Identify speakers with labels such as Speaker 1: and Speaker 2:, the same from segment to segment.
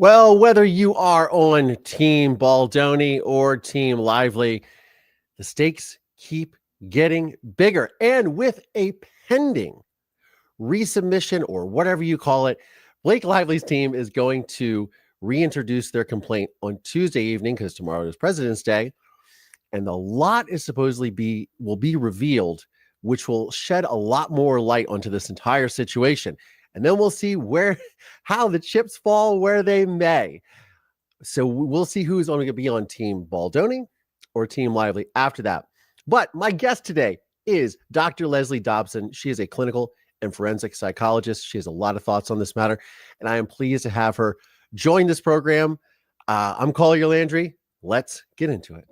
Speaker 1: Well, whether you are on Team Baldoni or Team Lively, the stakes keep getting bigger. And with a pending resubmission or whatever you call it, Blake Lively's team is going to reintroduce their complaint on Tuesday evening because tomorrow is President's Day. And a lot is supposedly will be revealed, which will shed a lot more light onto this entire situation. And then we'll see how the chips fall where they may. So we'll see who's going to be on Team Baldoni or Team Lively after that. But my guest today is Dr. Leslie Dobson. She is a clinical and forensic psychologist. She has a lot of thoughts on this matter, and I am pleased to have her join this program. I'm Collier Landry. Let's get into it.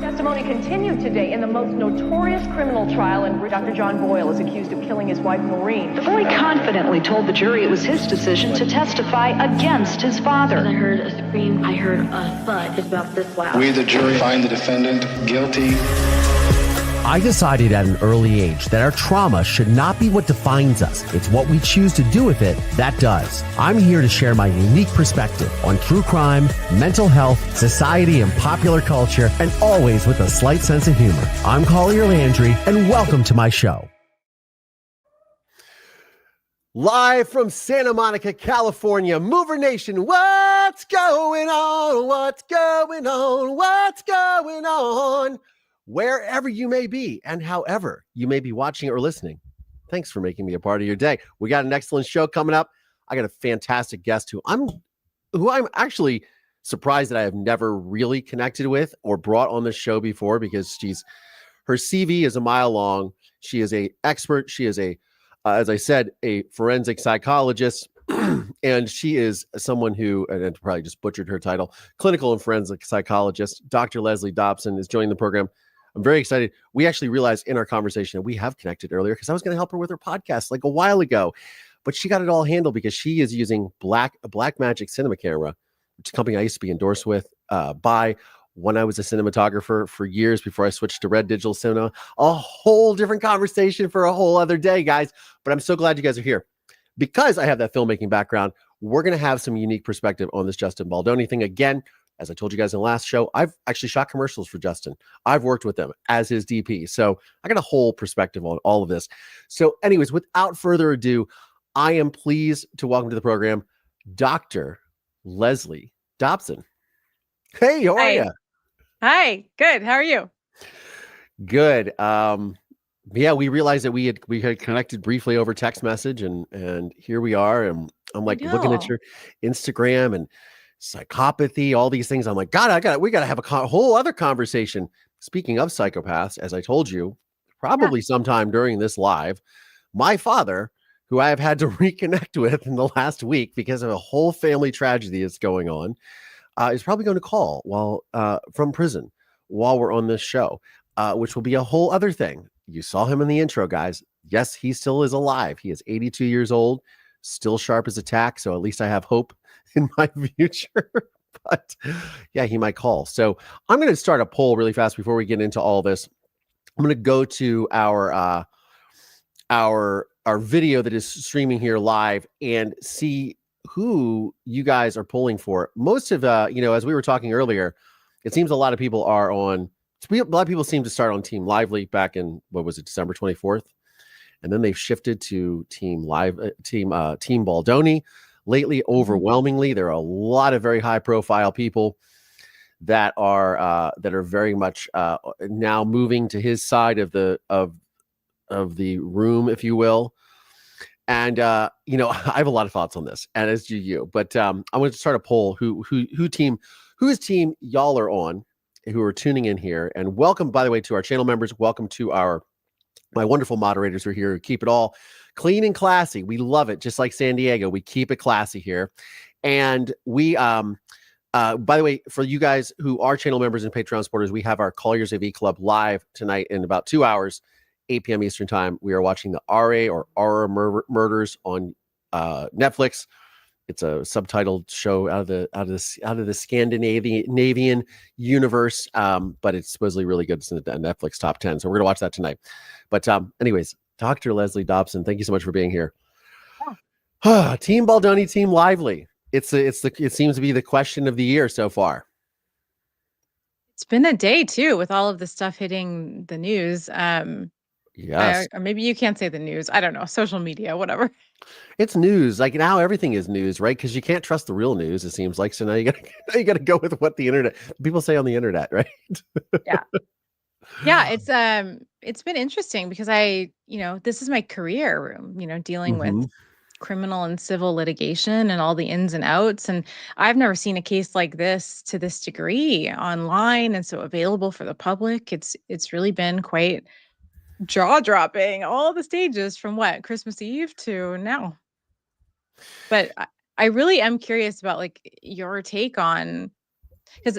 Speaker 2: Testimony continued today in the most notorious criminal trial in which Dr. John Boyle is accused of killing his wife, Maureen.
Speaker 3: The boy confidently told the jury it was his decision to testify against his father.
Speaker 4: I heard a scream. I heard a thud. It's about this loud.
Speaker 5: We, the jury, find the defendant guilty.
Speaker 1: I decided at an early age that our trauma should not be what defines us. It's what we choose to do with it that does. I'm here to share my unique perspective on true crime, mental health, society, and popular culture, and always with a slight sense of humor. I'm Collier Landry, and welcome to my show. Live from Santa Monica, California, Mover Nation, what's going on? What's going on? What's going on? Wherever you may be and however you may be watching or listening, thanks for making me a part of your day. We got an excellent show coming up. I got a fantastic guest who I'm actually surprised that I have never really connected with or brought on the show before, because her CV is a mile long. She is an expert. She is as I said, a forensic psychologist. And she is someone who, and I probably just butchered her title, clinical and forensic psychologist. Dr. Leslie Dobson is joining the program. I'm very excited. We actually realized in our conversation that we have connected earlier because I was going to help her with her podcast like a while ago, but she got it all handled because she is using a Blackmagic cinema camera, which is a company I used to be endorsed with by when I was a cinematographer for years before I switched to Red Digital Cinema. A whole different conversation for a whole other day, guys. But I'm so glad you guys are here. Because I have that filmmaking background, we're going to have some unique perspective on this Justin Baldoni thing. Again, as I told you guys in the last show, I've actually shot commercials for Justin. I've worked with him as his DP. So I got a whole perspective on all of this. So anyways, without further ado, I am pleased to welcome to the program, Dr. Leslie Dobson. Hey, how are you?
Speaker 6: Hi, good. How are you?
Speaker 1: Good. Yeah, we realized that we had connected briefly over text message, and here we are. And I'm like looking at your Instagram and psychopathy, all these things. I'm like, God, we got to have a whole other conversation. Speaking of psychopaths, as I told you, probably sometime during this live, my father, who I have had to reconnect with in the last week because of a whole family tragedy that's going on, is probably going to call from prison while we're on this show, which will be a whole other thing. You saw him in the intro, guys. Yes, he still is alive. He is 82 years old, still sharp as a tack. So at least I have hope in my future. But yeah, he might call. So I'm going to start a poll really fast before we get into all this. I'm going to go to our video that is streaming here live and see who you guys are polling for. Most of as we were talking earlier, it seems a lot of people are on. A lot of people seem to start on Team Lively back in December 24th, and then they've shifted to Team Baldoni. Lately, overwhelmingly, there are a lot of very high-profile people that are very much now moving to his side of the room, if you will. And I have a lot of thoughts on this, and as do you. But I want to start a poll: whose team y'all are on, who are tuning in here. And welcome, by the way, to our channel members. Welcome to my wonderful moderators who are here who keep it all clean and classy. We love it. Just like San Diego, we keep it classy here. And we, by the way, for you guys who are channel members and Patreon supporters, we have our Collier's AV Club live tonight in about 2 hours, 8 p.m. Eastern time. We are watching the RA or Aura Murders on Netflix. It's a subtitled show out of the Scandinavian universe, but it's supposedly really good. It's in the Netflix top 10, so we're gonna watch that tonight. But anyways, Dr. Leslie Dobson, thank you so much for being here. Team Baldoni, Team Lively. it seems to be the question of the year so far.
Speaker 6: It's been a day too with all of the stuff hitting the news.
Speaker 1: Yes.
Speaker 6: Or maybe you can't say the news. I don't know, social media, whatever.
Speaker 1: It's news. Like now everything is news, right? Because you can't trust the real news, it seems like. So now you gotta go with what the internet people say on the internet, right?
Speaker 6: Yeah. Yeah, it's been interesting because this is my career, dealing with
Speaker 1: Mhm.
Speaker 6: criminal and civil litigation and all the ins and outs. And I've never seen a case like this to this degree online and so available for the public. It's really been quite jaw-dropping, all the stages from Christmas Eve to now. But I really am curious about like your take on, because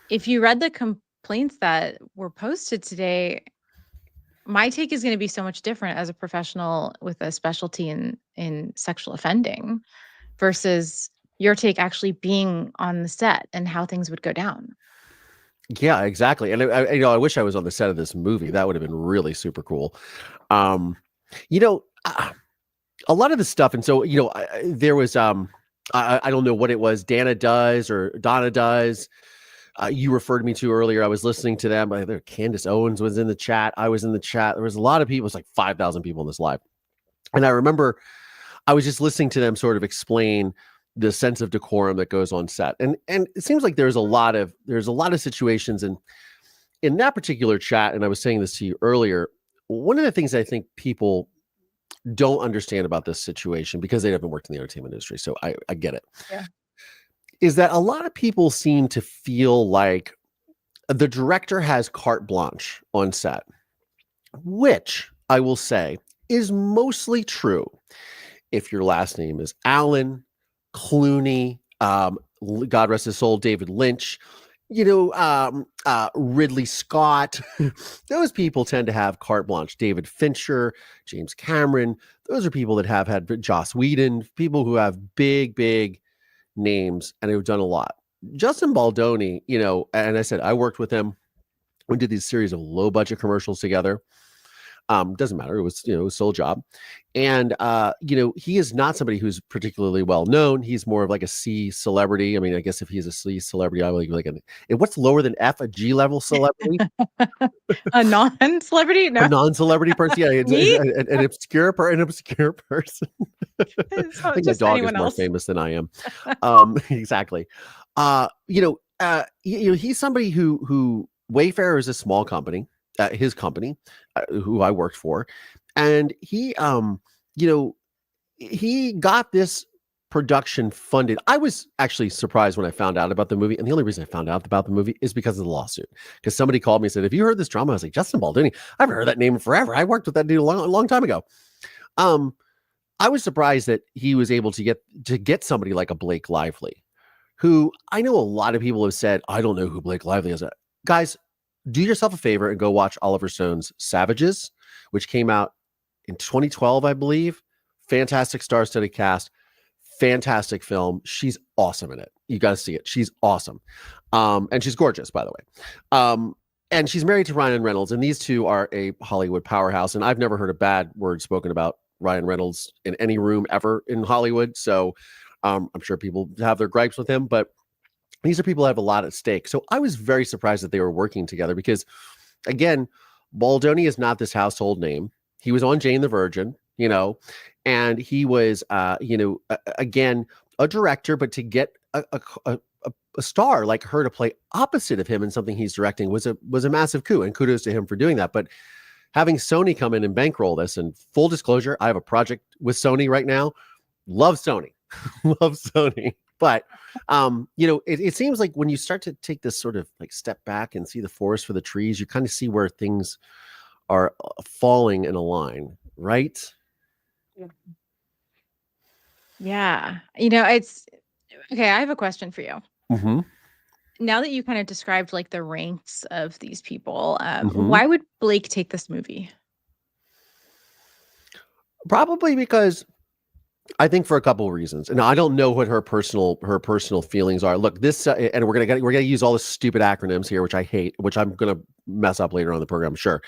Speaker 6: if you read the complaints that were posted today, my take is going to be so much different as a professional with a specialty in sexual offending versus your take actually being on the set and how things would go down.
Speaker 1: Yeah, exactly. And I wish I was on the set of this movie. That would have been really super cool. Um, you know, a lot of the stuff, and so there was I don't know what it was. Donna does. You referred me to earlier. I was listening to them. Candace Owens was in the chat. I was in the chat. There was a lot of people. It's like 5,000 people in this live. And I remember I was just listening to them sort of explain the sense of decorum that goes on set. And it seems like there's a lot of situations in that particular chat. And I was saying this to you earlier. One of the things I think people don't understand about this situation, because they haven't worked in the entertainment industry, so I get it.
Speaker 6: Yeah.
Speaker 1: Is that a lot of people seem to feel like the director has carte blanche on set, which I will say is mostly true if your last name is Allen, Clooney, God rest his soul, David Lynch, Ridley Scott. Those people tend to have carte blanche. David Fincher, James Cameron. Those are people that have had Joss Whedon, people who have big names and who've done a lot. Justin Baldoni, and I said I worked with him. We did these series of low budget commercials together. Doesn't matter. It was, a sole job. And, he is not somebody who's particularly well known. He's more of like a C celebrity. I mean, I guess if he's a C celebrity, I would like what's lower than F, a G level celebrity?
Speaker 6: A non-celebrity? No.
Speaker 1: A non-celebrity person. Yeah. An obscure person. I think my dog is more famous than I am. Exactly. He's somebody who Wayfair is a small company. His company, who I worked for, and he got this production funded. I was actually surprised when I found out about the movie, and the only reason I found out about the movie is because of the lawsuit. Because somebody called me and said, "Have you heard this drama?" I was like, "Justin Baldoni, I haven't heard that name in forever. I worked with that dude a long time ago." I was surprised that he was able to get somebody like a Blake Lively, who I know a lot of people have said, "I don't know who Blake Lively is." Guys, do yourself a favor and go watch Oliver Stone's Savages, which came out in 2012, I believe. Fantastic star-studded cast, fantastic film. She's awesome in it. You got to see it. She's awesome. And she's gorgeous, by the way. And she's married to Ryan Reynolds, and these two are a Hollywood powerhouse. And I've never heard a bad word spoken about Ryan Reynolds in any room ever in Hollywood. So I'm sure people have their gripes with him, but these are people that have a lot at stake. So I was very surprised that they were working together because, again, Baldoni is not this household name. He was on Jane the Virgin, and he was, again, a director, but to get a star like her to play opposite of him in something he's directing was a massive coup, and kudos to him for doing that. But having Sony come in and bankroll this, and full disclosure, I have a project with Sony right now. Love Sony. Love Sony. But, it seems like when you start to take this sort of like step back and see the forest for the trees, you kind of see where things are falling in a line, right?
Speaker 6: Yeah. It's okay. I have a question for you.
Speaker 1: Mm-hmm.
Speaker 6: Now that you kind of described like the ranks of these people,
Speaker 1: Mm-hmm.
Speaker 6: why would Blake take this movie?
Speaker 1: Probably because I think for a couple of reasons, and I don't know what her personal feelings are. Look, this, and we're gonna use all the stupid acronyms here, which I hate, which I'm gonna mess up later on in the program, sure.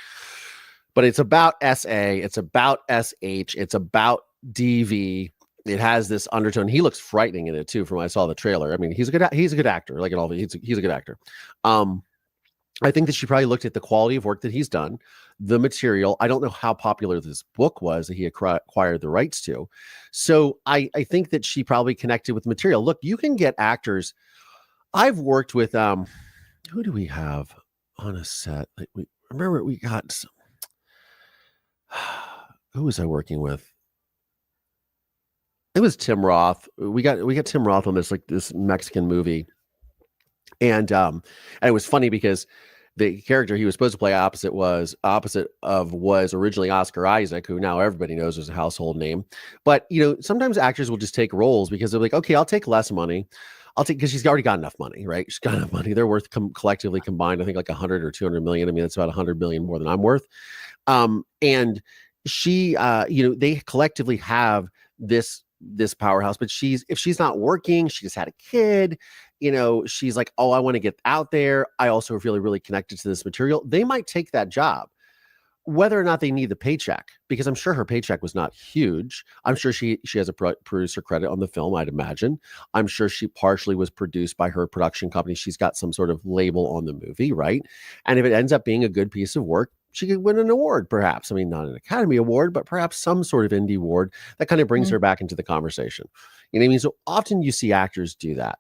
Speaker 1: But it's about SA, it's about SH, it's about DV, it has this undertone. He looks frightening in it too. From when I saw the trailer, I mean, he's a good actor. Like in all, he's a good actor. I think that she probably looked at the quality of work that he's done, the material. I don't know how popular this book was that he acquired the rights to. So I think that she probably connected with the material. Look, you can get actors. I've worked with, who do we have on a set? Like we got some, who was I working with? It was Tim Roth. We got Tim Roth on this Mexican movie. And it was funny because the character he was supposed to play opposite of was originally Oscar Isaac, who now everybody knows is a household name. But sometimes actors will just take roles because they're like, okay, I'll take less money. Because she's already got enough money, right? She's got enough money. They're worth collectively combined, I think like 100 or 200 million. I mean, that's about 100 million more than I'm worth. And she, they collectively have this powerhouse, but if she's not working, she just had a kid, she's like, oh, I want to get out there. I also feel really connected to this material. They might take that job, whether or not they need the paycheck, because I'm sure her paycheck was not huge. I'm sure she has a producer credit on the film, I'd imagine. I'm sure she partially was produced by her production company. She's got some sort of label on the movie, right? And if it ends up being a good piece of work, she could win an award, perhaps. I mean, not an Academy Award, but perhaps some sort of indie award that kind of brings her back into the conversation. You know what I mean? So often you see actors do that.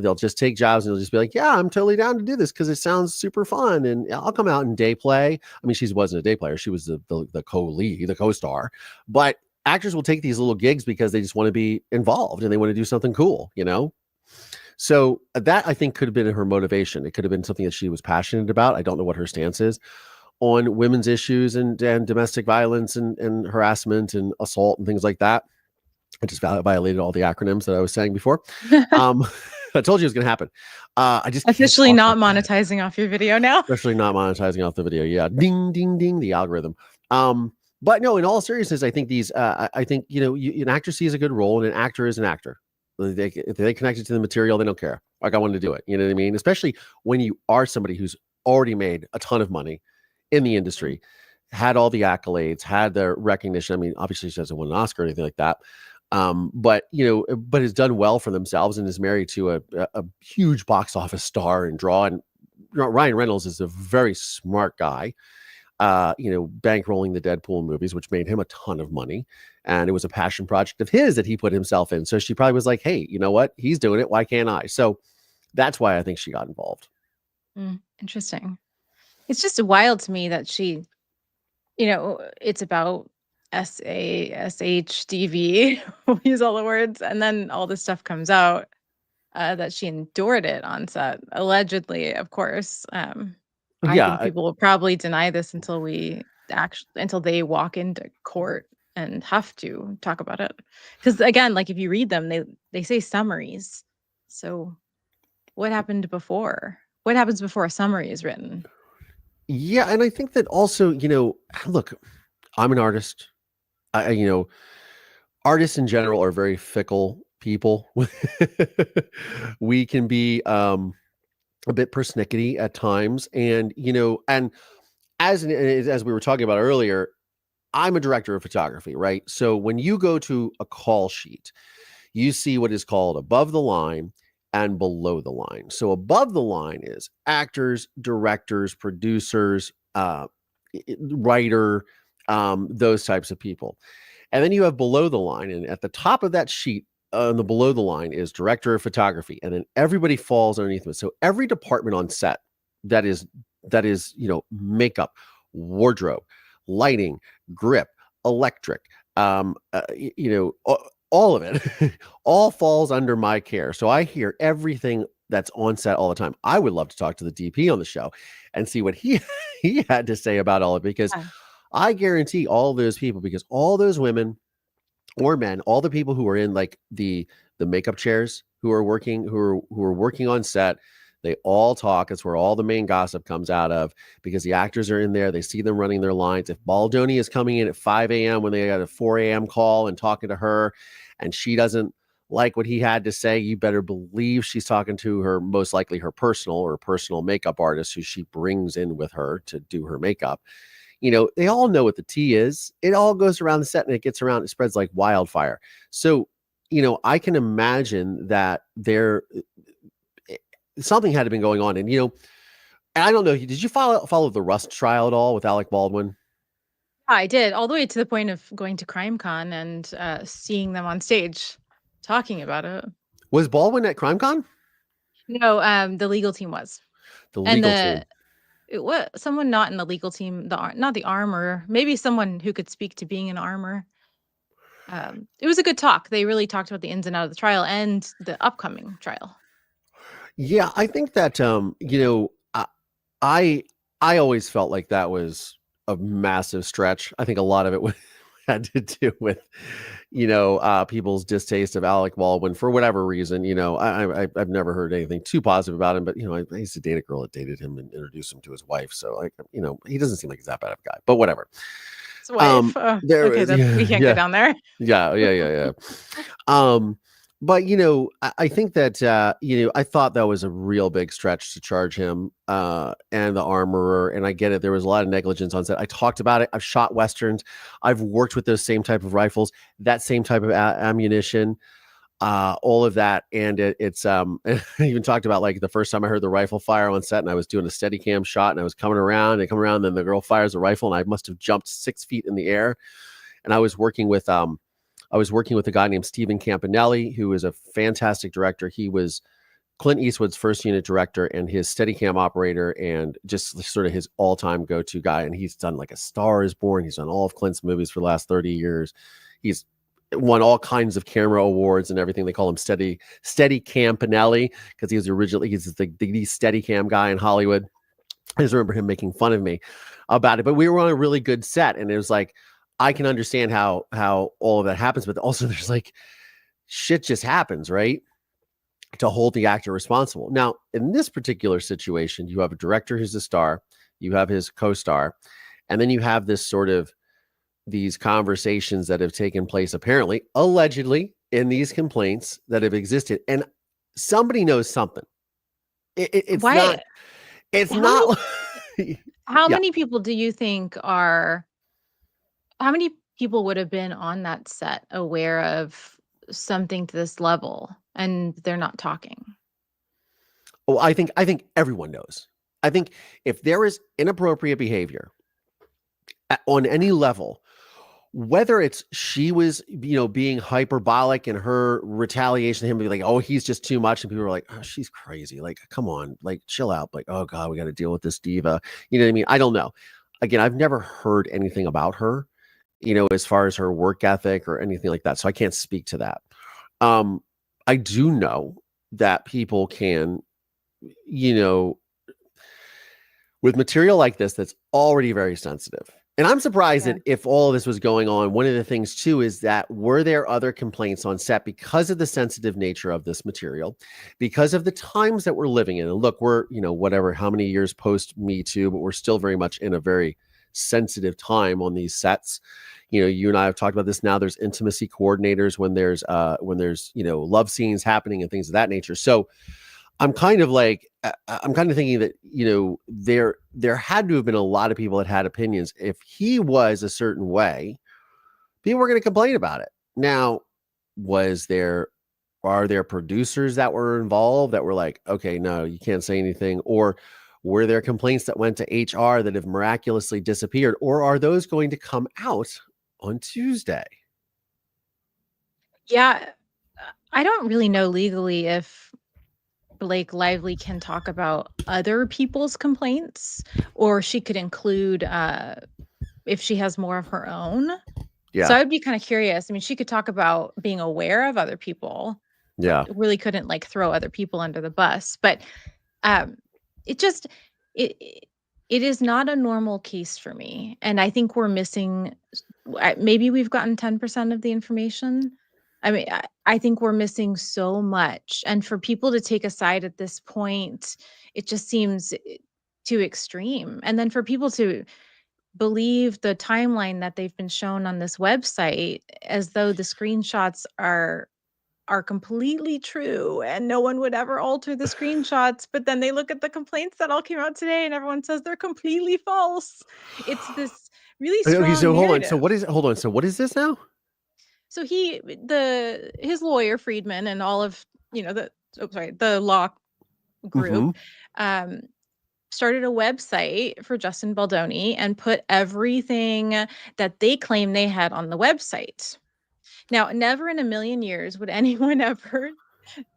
Speaker 1: They'll just take jobs and they'll just be like, yeah, I'm totally down to do this because it sounds super fun. And I'll come out and day play. I mean, she wasn't a day player. She was the co-lead, the co-star. But actors will take these little gigs because they just want to be involved and they want to do something cool, So that I think could have been her motivation. It could have been something that she was passionate about. I don't know what her stance is on women's issues and domestic violence and harassment and assault and things like that. I just violated all the acronyms that I was saying before. I told you it was going to happen. I just
Speaker 6: officially not monetizing off your video now.
Speaker 1: Especially not monetizing off the video. Yeah. Ding, ding, ding, the algorithm. But no, in all seriousness, I think an actor sees a good role and an actor is an actor. If they connected to the material, they don't care. Like, I wanted to do it. You know what I mean? Especially when you are somebody who's already made a ton of money in the industry, had all the accolades, had the recognition. I mean, obviously she hasn't won an Oscar or anything like that. But has done well for themselves and is married to a huge box office star and draw. And Ryan Reynolds is a very smart guy, bankrolling the Deadpool movies, which made him a ton of money. And it was a passion project of his that he put himself in. So she probably was like, hey, you know what? He's doing it. Why can't I? So that's why I think she got involved.
Speaker 6: Interesting. It's just wild to me that she, it's about SHDV, we'll use all the words, and then all this stuff comes out that she endured it on set, allegedly, of course. I think people will probably deny this until they walk into court and have to talk about it. Because again, like if you read them, they say summaries. So what happened before? What happens before a summary is written?
Speaker 1: Yeah, and I think that also, look, I'm an artist. Artists in general are very fickle people. We can be a bit persnickety at times, and and as we were talking about earlier, I'm a director of photography, right? So when you go to a call sheet, you see what is called above the line and below the line. So above the line is actors, directors, producers, writer, those types of people. And then you have below the line, and at the top of that sheet on the below the line is director of photography, and then everybody falls underneath it. So every department on set that is makeup, wardrobe, lighting, grip, electric, all of it all falls under my care. So I hear everything that's on set all the time. I would love to talk to the DP on the show and see what he had to say about all of it, because I guarantee all those people, because all those women or men, all the people who are in like the makeup chairs who are working on set, they all talk. It's where all the main gossip comes out of, because the actors are in there. They see them running their lines. If Baldoni is coming in at 5 a.m. when they got a 4 a.m. call and talking to her, and she doesn't like what he had to say, you better believe she's talking to her, most likely her personal makeup artist, who she brings in with her to do her makeup. They all know what the tea is. It all goes around the set and it gets around, it spreads like wildfire. So, I can imagine that something had to been going on. And, I don't know, did you follow the Rust trial at all with Alec Baldwin?
Speaker 6: I did, all the way to the point of going to CrimeCon and seeing them on stage talking about it.
Speaker 1: Was Baldwin at CrimeCon?
Speaker 6: No, the legal team was.
Speaker 1: The
Speaker 6: And
Speaker 1: legal team.
Speaker 6: it was someone not in the legal team, not the armor, maybe someone who could speak to being an armor. It was a good talk. They really talked about the ins and outs of the trial and the upcoming trial.
Speaker 1: Yeah, I think that I always felt like that was a massive stretch. I think a lot of it had to do with people's distaste of Alec Baldwin for whatever reason. I've never heard anything too positive about him, but I used to date a girl that dated him and introduced him to his wife, so he doesn't seem like he's that bad of a guy. But whatever.
Speaker 6: His wife. We can't go down there.
Speaker 1: Yeah. But I think that I thought that was a real big stretch to charge him and the armorer. And I get it. There was a lot of negligence on set. I talked about it. I've shot Westerns. I've worked with those same type of rifles, that same type of ammunition, all of that. And it's I even talked about like the first time I heard the rifle fire on set and I was doing a Steadicam shot and I was coming around, and then the girl fires a rifle and I must have jumped 6 feet in the air. And I was working with a guy named Stephen Campanelli, who is a fantastic director. He was Clint Eastwood's first unit director and his Steadicam operator, and just sort of his all-time go-to guy. And he's done like A Star Is Born. He's done all of Clint's movies for the last 30 years. He's won all kinds of camera awards and everything. They call him Steady Campanelli because he's the Steadicam guy in Hollywood. I just remember him making fun of me about it. But we were on a really good set, and it was like, I can understand how all of that happens, but also there's like shit just happens, right? To hold the actor responsible. Now, in this particular situation, you have a director who's a star, you have his co-star, and then you have this sort of these conversations that have taken place, apparently, allegedly, in these complaints that have existed, and somebody knows something. It's
Speaker 6: Why?
Speaker 1: not. It's not.
Speaker 6: How many people do you think are? How many people would have been on that set aware of something to this level and they're not talking?
Speaker 1: Oh, I think everyone knows. I think if there is inappropriate behavior on any level, whether it's she was, being hyperbolic in her retaliation to him, be like, oh, he's just too much. And people were like, oh, she's crazy. Like, come on, like, chill out. Like, oh God, we got to deal with this diva. You know what I mean? I don't know. Again, I've never heard anything about her, as far as her work ethic or anything like that. So I can't speak to that. I do know that people can, with material like this, that's already very sensitive. And I'm surprised that if all of this was going on, one of the things too is that were there other complaints on set because of the sensitive nature of this material, because of the times that we're living in? And look, we're, how many years post Me Too, but we're still very much in a very sensitive time on these sets. You and I have talked about this. Now there's intimacy coordinators when there's love scenes happening and things of that nature. So I'm kind of thinking that, there had to have been a lot of people that had opinions. If he was a certain way, people were going to complain about it. Now, are there producers that were involved that were like, okay, no, you can't say anything? Or were there complaints that went to HR that have miraculously disappeared? Or are those going to come out on Tuesday?
Speaker 6: Yeah, I don't really know legally if Blake Lively can talk about other people's complaints, or she could include if she has more of her own.
Speaker 1: Yeah.
Speaker 6: So I would be kind of curious. I mean, she could talk about being aware of other people.
Speaker 1: Yeah.
Speaker 6: Really couldn't like throw other people under the bus, but it is not a normal case for me. And I think we're missing, maybe we've gotten 10% of the information. I mean, I think we're missing so much. And for people to take a side at this point, it just seems too extreme. And then for people to believe the timeline that they've been shown on this website as though the screenshots are completely true and no one would ever alter the screenshots, but then they look at the complaints that all came out today and everyone says they're completely false. It's this really
Speaker 1: Okay,
Speaker 6: strong
Speaker 1: so hold on.
Speaker 6: narrative.
Speaker 1: Hold on. So what is this now?
Speaker 6: So his lawyer Friedman and all of the law
Speaker 1: Hmm.
Speaker 6: group um, started a website for Justin Baldoni and put everything that they claim they had on the website. Now, never in a million years would anyone ever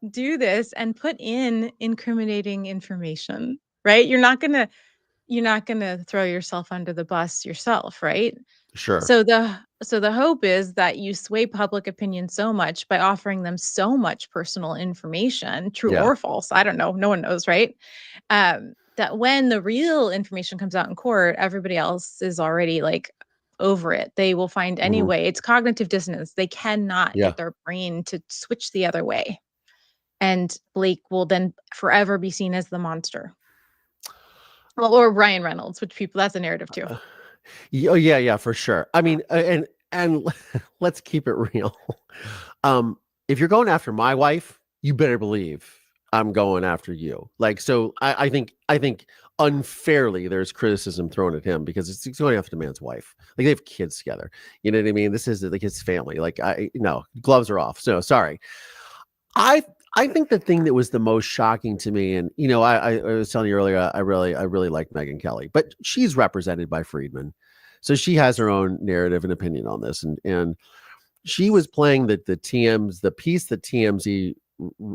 Speaker 6: do this and put in incriminating information, right? You're not gonna throw yourself under the bus yourself, right?
Speaker 1: Sure.
Speaker 6: So the hope is that you sway public opinion so much by offering them so much personal information, true
Speaker 1: Yeah.
Speaker 6: or false, I don't know, no one knows, right? That when the real information comes out in court, everybody else is already like over it. They will find any
Speaker 1: Hmm.
Speaker 6: way. It's cognitive dissonance. They cannot
Speaker 1: Yeah.
Speaker 6: get their brain to switch the other way. And Blake will then forever be seen as the monster. Well, or Ryan Reynolds, which people that's a narrative too.
Speaker 1: Yeah, for sure. I mean, and let's keep it real. If you're going after my wife, you better believe I'm going after you. Like, so I think unfairly there's criticism thrown at him because it's going after the man's wife. Like they have kids together. You know what I mean? This is like his family. Like no, gloves are off. So sorry. I I think the thing that was the most shocking to me, and I was telling you earlier, I really like Megyn Kelly, but she's represented by Friedman, so she has her own narrative and opinion on this, and she was playing the piece that TMZ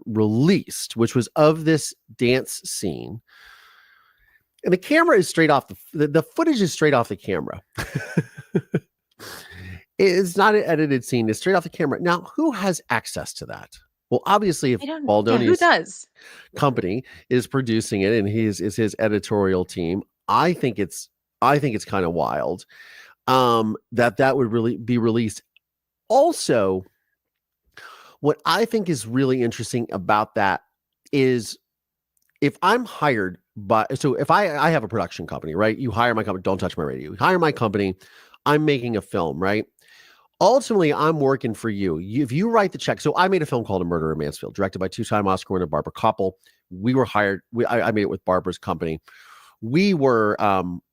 Speaker 1: released, which was of this dance scene, and the camera is straight off the footage is straight off the camera. It's not an edited scene; it's straight off the camera. Now, who has access to that? Well, obviously, if
Speaker 6: I don't yeah, who
Speaker 1: Baldoni's
Speaker 6: does?
Speaker 1: company is producing it and is his editorial team, I think it's kind of wild that would really be released. Also, what I think is really interesting about that is if I'm hired so if I have a production company, right? You hire my company, don't touch my radio. You hire my company, I'm making a film, right? Ultimately, I'm working for you. If you write the check, so I made a film called A Murder in Mansfield, directed by two-time Oscar winner Barbara Koppel. We were hired. I made it with Barbara's company. We were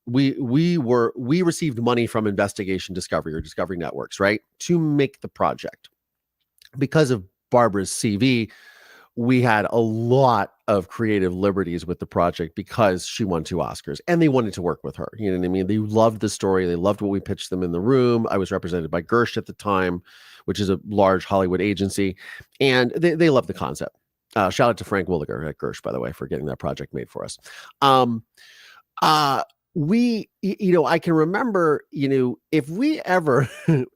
Speaker 1: we received money from Investigation Discovery or Discovery Networks, right, to make the project. Because of Barbara's CV, we had a lot of creative liberties with the project because she won 2 Oscars and they wanted to work with her. You know what I mean? They loved the story. They loved what we pitched them in the room. I was represented by Gersh at the time, which is a large Hollywood agency, and they loved the concept. Shout out to Frank Williger at Gersh, by the way, for getting that project made for us. I can remember, if we ever,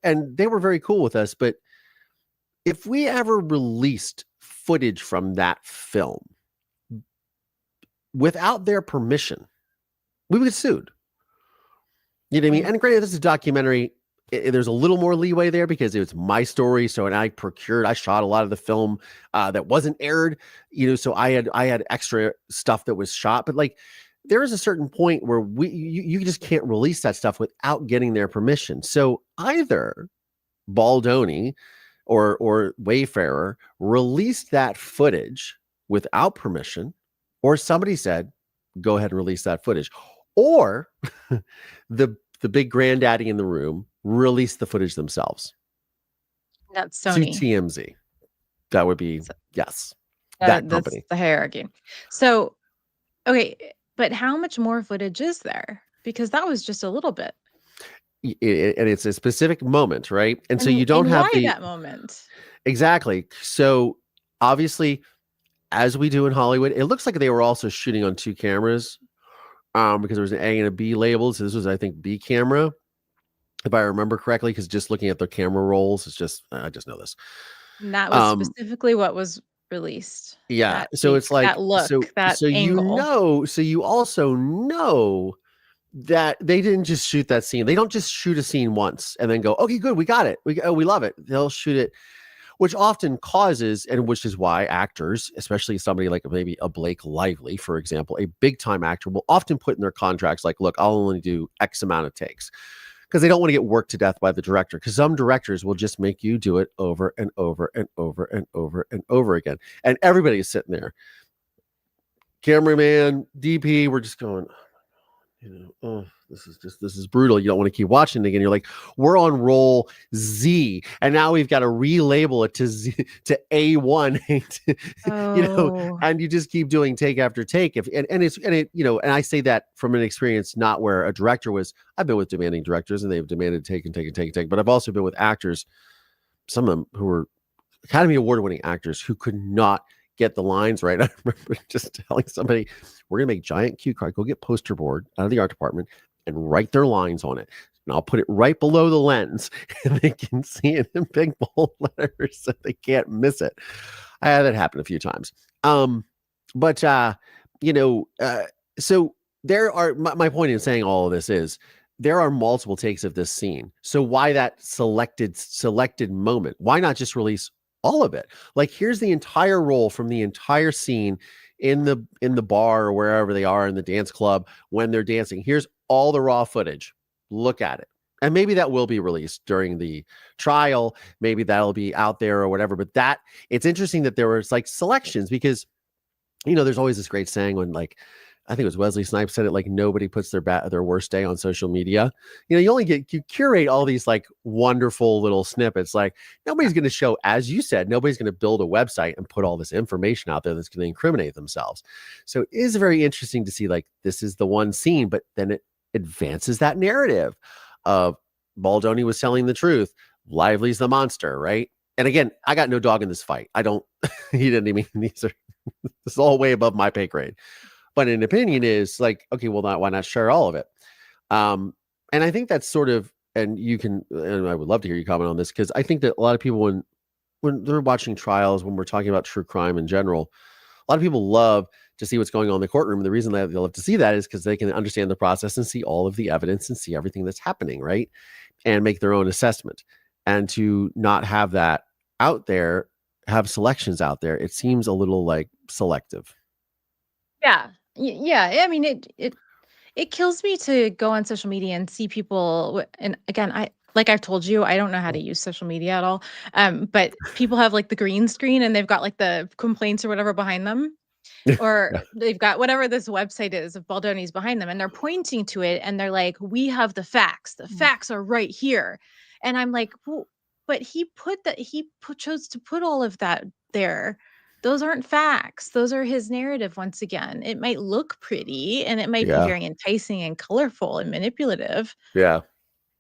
Speaker 1: and they were very cool with us, but if we ever released footage from that film without their permission, we would get sued. You know what I mean? And granted, this is a documentary. There's a little more leeway there because it was my story. So, and I shot a lot of the film that wasn't aired, so I had extra stuff that was shot. But like, there is a certain point where you just can't release that stuff without getting their permission. So either Baldoni or Wayfarer released that footage without permission, or somebody said, go ahead and release that footage, or the big granddaddy in the room released the footage themselves.
Speaker 6: That's
Speaker 1: To
Speaker 6: Sony.
Speaker 1: TMZ. That would be, yes,
Speaker 6: That's
Speaker 1: company.
Speaker 6: the hierarchy. So, okay, but how much more footage is there? Because that was just a little bit.
Speaker 1: And it's a specific moment, right? And so you don't have
Speaker 6: why that moment.
Speaker 1: Exactly. So obviously, as we do in Hollywood, it looks like they were also shooting on 2 cameras because there was an A and a B label. So this was, I think, B camera, if I remember correctly, because just looking at the camera rolls, I just know this.
Speaker 6: And that was specifically what was released.
Speaker 1: Yeah. So it's like
Speaker 6: that look, that
Speaker 1: so
Speaker 6: angle.
Speaker 1: so you also know that they didn't just shoot that scene. They don't just shoot a scene once and then go, okay, good, we got it. We love it. They'll shoot it, which often causes, and which is why actors, especially somebody like maybe a Blake Lively, for example, a big time actor, will often put in their contracts like, look, I'll only do X amount of takes, because they don't want to get worked to death by the director, because some directors will just make you do it over and over and over and over and over again. And everybody is sitting there. Cameraman, DP, we're just going, oh, this is brutal. You don't want to keep watching it again. You're like, we're on roll Z, and now we've got to relabel it to Z to A1,
Speaker 6: Oh.
Speaker 1: and you just keep doing take after take. And I say that from an experience not where a director was. I've been with demanding directors, and they've demanded take and take and take and take. But I've also been with actors, some of them who were Academy Award winning actors who could not get the lines right. I remember just telling somebody, we're going to make giant cue card, go get poster board out of the art department and write their lines on it. And I'll put it right below the lens and they can see it in big bold letters so they can't miss it. I had that happen a few times. So there are, my point in saying all of this is there are multiple takes of this scene. So why that selected moment? Why not just release all of it? Like, here's the entire roll from the entire scene in the bar or wherever they are in the dance club when they're dancing. Here's all the raw footage. Look at it. And maybe that will be released during the trial. Maybe that'll be out there or whatever. But it's interesting that there was like selections because, there's always this great saying when, like, I think it was Wesley Snipes said it, like, nobody puts their worst day on social media. You curate all these like wonderful little snippets. Like, nobody's going to show, as you said, nobody's going to build a website and put all this information out there that's going to incriminate themselves. So it is very interesting to see, like, this is the one scene, but then it advances that narrative of Baldoni was telling the truth. Lively's the monster, right? And again, I got no dog in this fight. He didn't even, this is all way above my pay grade. But an opinion is like, okay, well, why not share all of it? And I think that's sort of, and I would love to hear you comment on this, because I think that a lot of people, when they're watching trials, when we're talking about true crime in general, a lot of people love to see what's going on in the courtroom. And the reason they love to see that is because they can understand the process and see all of the evidence and see everything that's happening, right? And make their own assessment. And to not have that out there, have selections out there, it seems a little like selective.
Speaker 6: Yeah. Yeah. I mean, it kills me to go on social media and see people. And again, I've told you, I don't know how to use social media at all. But people have like the green screen and they've got like the complaints or whatever behind them, or they've got whatever this website is of Baldoni's behind them, and they're pointing to it and they're like, we have the facts. The facts are right here. And I'm like, well, but he chose to put all of that there. Those aren't facts. Those are his narrative. Once again, it might look pretty and it might be very enticing and colorful and manipulative.
Speaker 1: Yeah.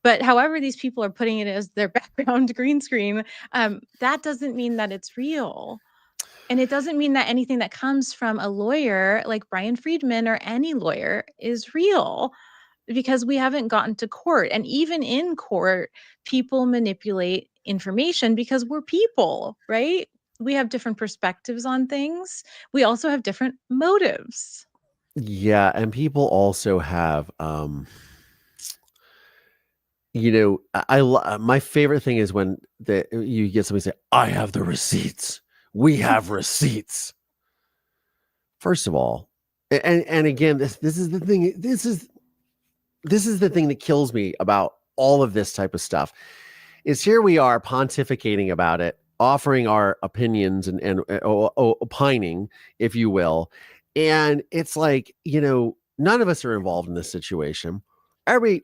Speaker 6: But however these people are putting it as their background green screen, that doesn't mean that it's real. And it doesn't mean that anything that comes from a lawyer like Brian Friedman or any lawyer is real, because we haven't gotten to court. And even in court, people manipulate information because we're people, right? We have different perspectives on things. We also have different motives.
Speaker 1: Yeah, and people also have, my favorite thing is when you get somebody say, "I have the receipts. We have receipts." First of all, and again, this is the thing. This is the thing that kills me about all of this type of stuff. Is here we are pontificating about it, offering our opinions and opining, if you will. And it's like, none of us are involved in this situation. There's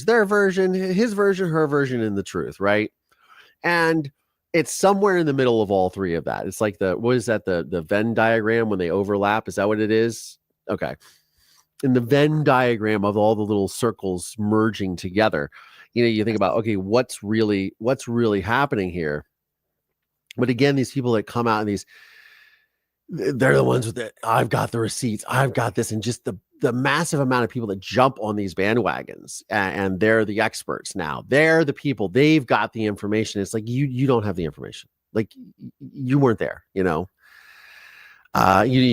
Speaker 1: their version, his version, her version, and the truth, right? And it's somewhere in the middle of all three of that. It's like the Venn diagram when they overlap? Is that what it is? Okay. In the Venn diagram of all the little circles merging together, you think about, okay, what's really happening here? But again, these people that come out and they're the ones with I've got the receipts, I've got this, and just the massive amount of people that jump on these bandwagons, and they're the experts now. They're the people, they've got the information. It's like, you don't have the information. Like, you weren't there, you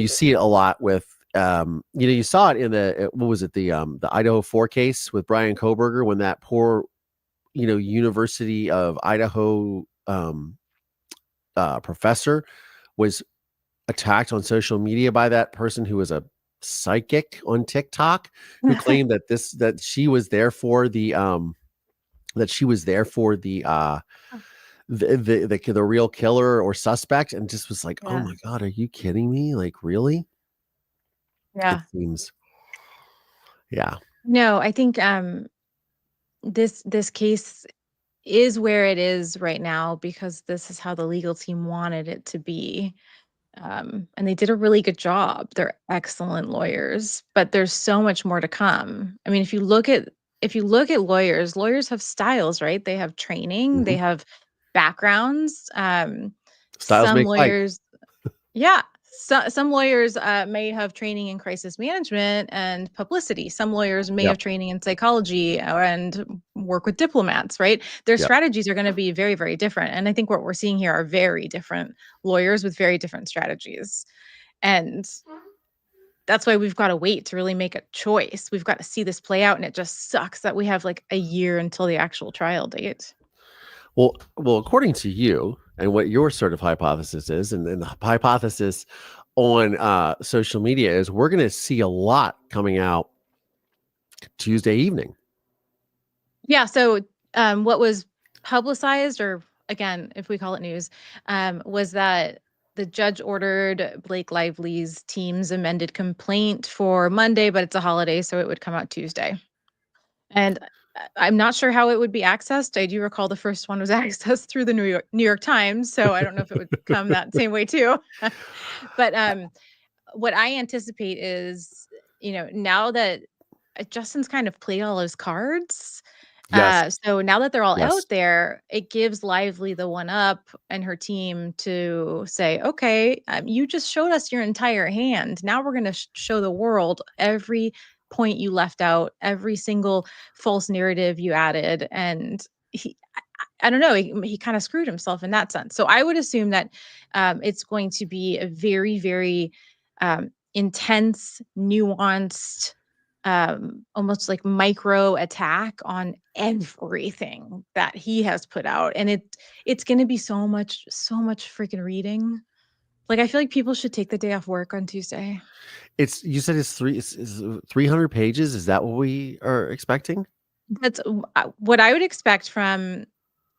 Speaker 1: see it a lot with, you saw it in the Idaho 4 case with Brian Kohberger, when that poor, University of Idaho professor was attacked on social media by that person who was a psychic on TikTok, who claimed that she was there for the the real killer or suspect, and just was like, oh my God, are you kidding me? Like, really?
Speaker 6: Yeah.
Speaker 1: It seems. Yeah.
Speaker 6: No, I think this case is where it is right now because this is how the legal team wanted it to be. And they did a really good job. They're excellent lawyers, but there's so much more to come. I mean, if you look at lawyers have styles, right? They have training, they
Speaker 1: Mhm.
Speaker 6: have backgrounds.
Speaker 1: Styles
Speaker 6: Some
Speaker 1: make fight.
Speaker 6: lawyers, yeah. Some lawyers may have training in crisis management and publicity. Some lawyers may have
Speaker 1: Yep.
Speaker 6: training in psychology and work with diplomats, right? Their
Speaker 1: Yep.
Speaker 6: strategies are going to be very, very different. And I think what we're seeing here are very different lawyers with very different strategies. And that's why we've got to wait to really make a choice. We've got to see this play out. And it just sucks that we have like a year until the actual trial date.
Speaker 1: Well, according to you and what your sort of hypothesis is, and the hypothesis on social media is we're going to see a lot coming out Tuesday evening.
Speaker 6: Yeah. So what was publicized, or again, if we call it news, was that the judge ordered Blake Lively's team's amended complaint for Monday, but it's a holiday, so it would come out Tuesday. And I'm not sure how it would be accessed. I do recall the first one was accessed through the New York Times, so I don't know if it would come that same way too. But what I anticipate is, now that Justin's kind of played all his cards.
Speaker 1: Yes.
Speaker 6: So now that they're all
Speaker 1: Yes.
Speaker 6: out there, it gives Lively the one up and her team to say, okay, you just showed us your entire hand. Now we're going to show the world every point you left out, every single false narrative you added. And I don't know, he kind of screwed himself in that sense. So I would assume that it's going to be a very, very intense, nuanced, almost like micro attack on everything that he has put out, and it's going to be so much freaking reading. Like, I feel like people should take the day off work on Tuesday.
Speaker 1: You said it's 300 pages. Is that what we are expecting?
Speaker 6: That's what I would expect from.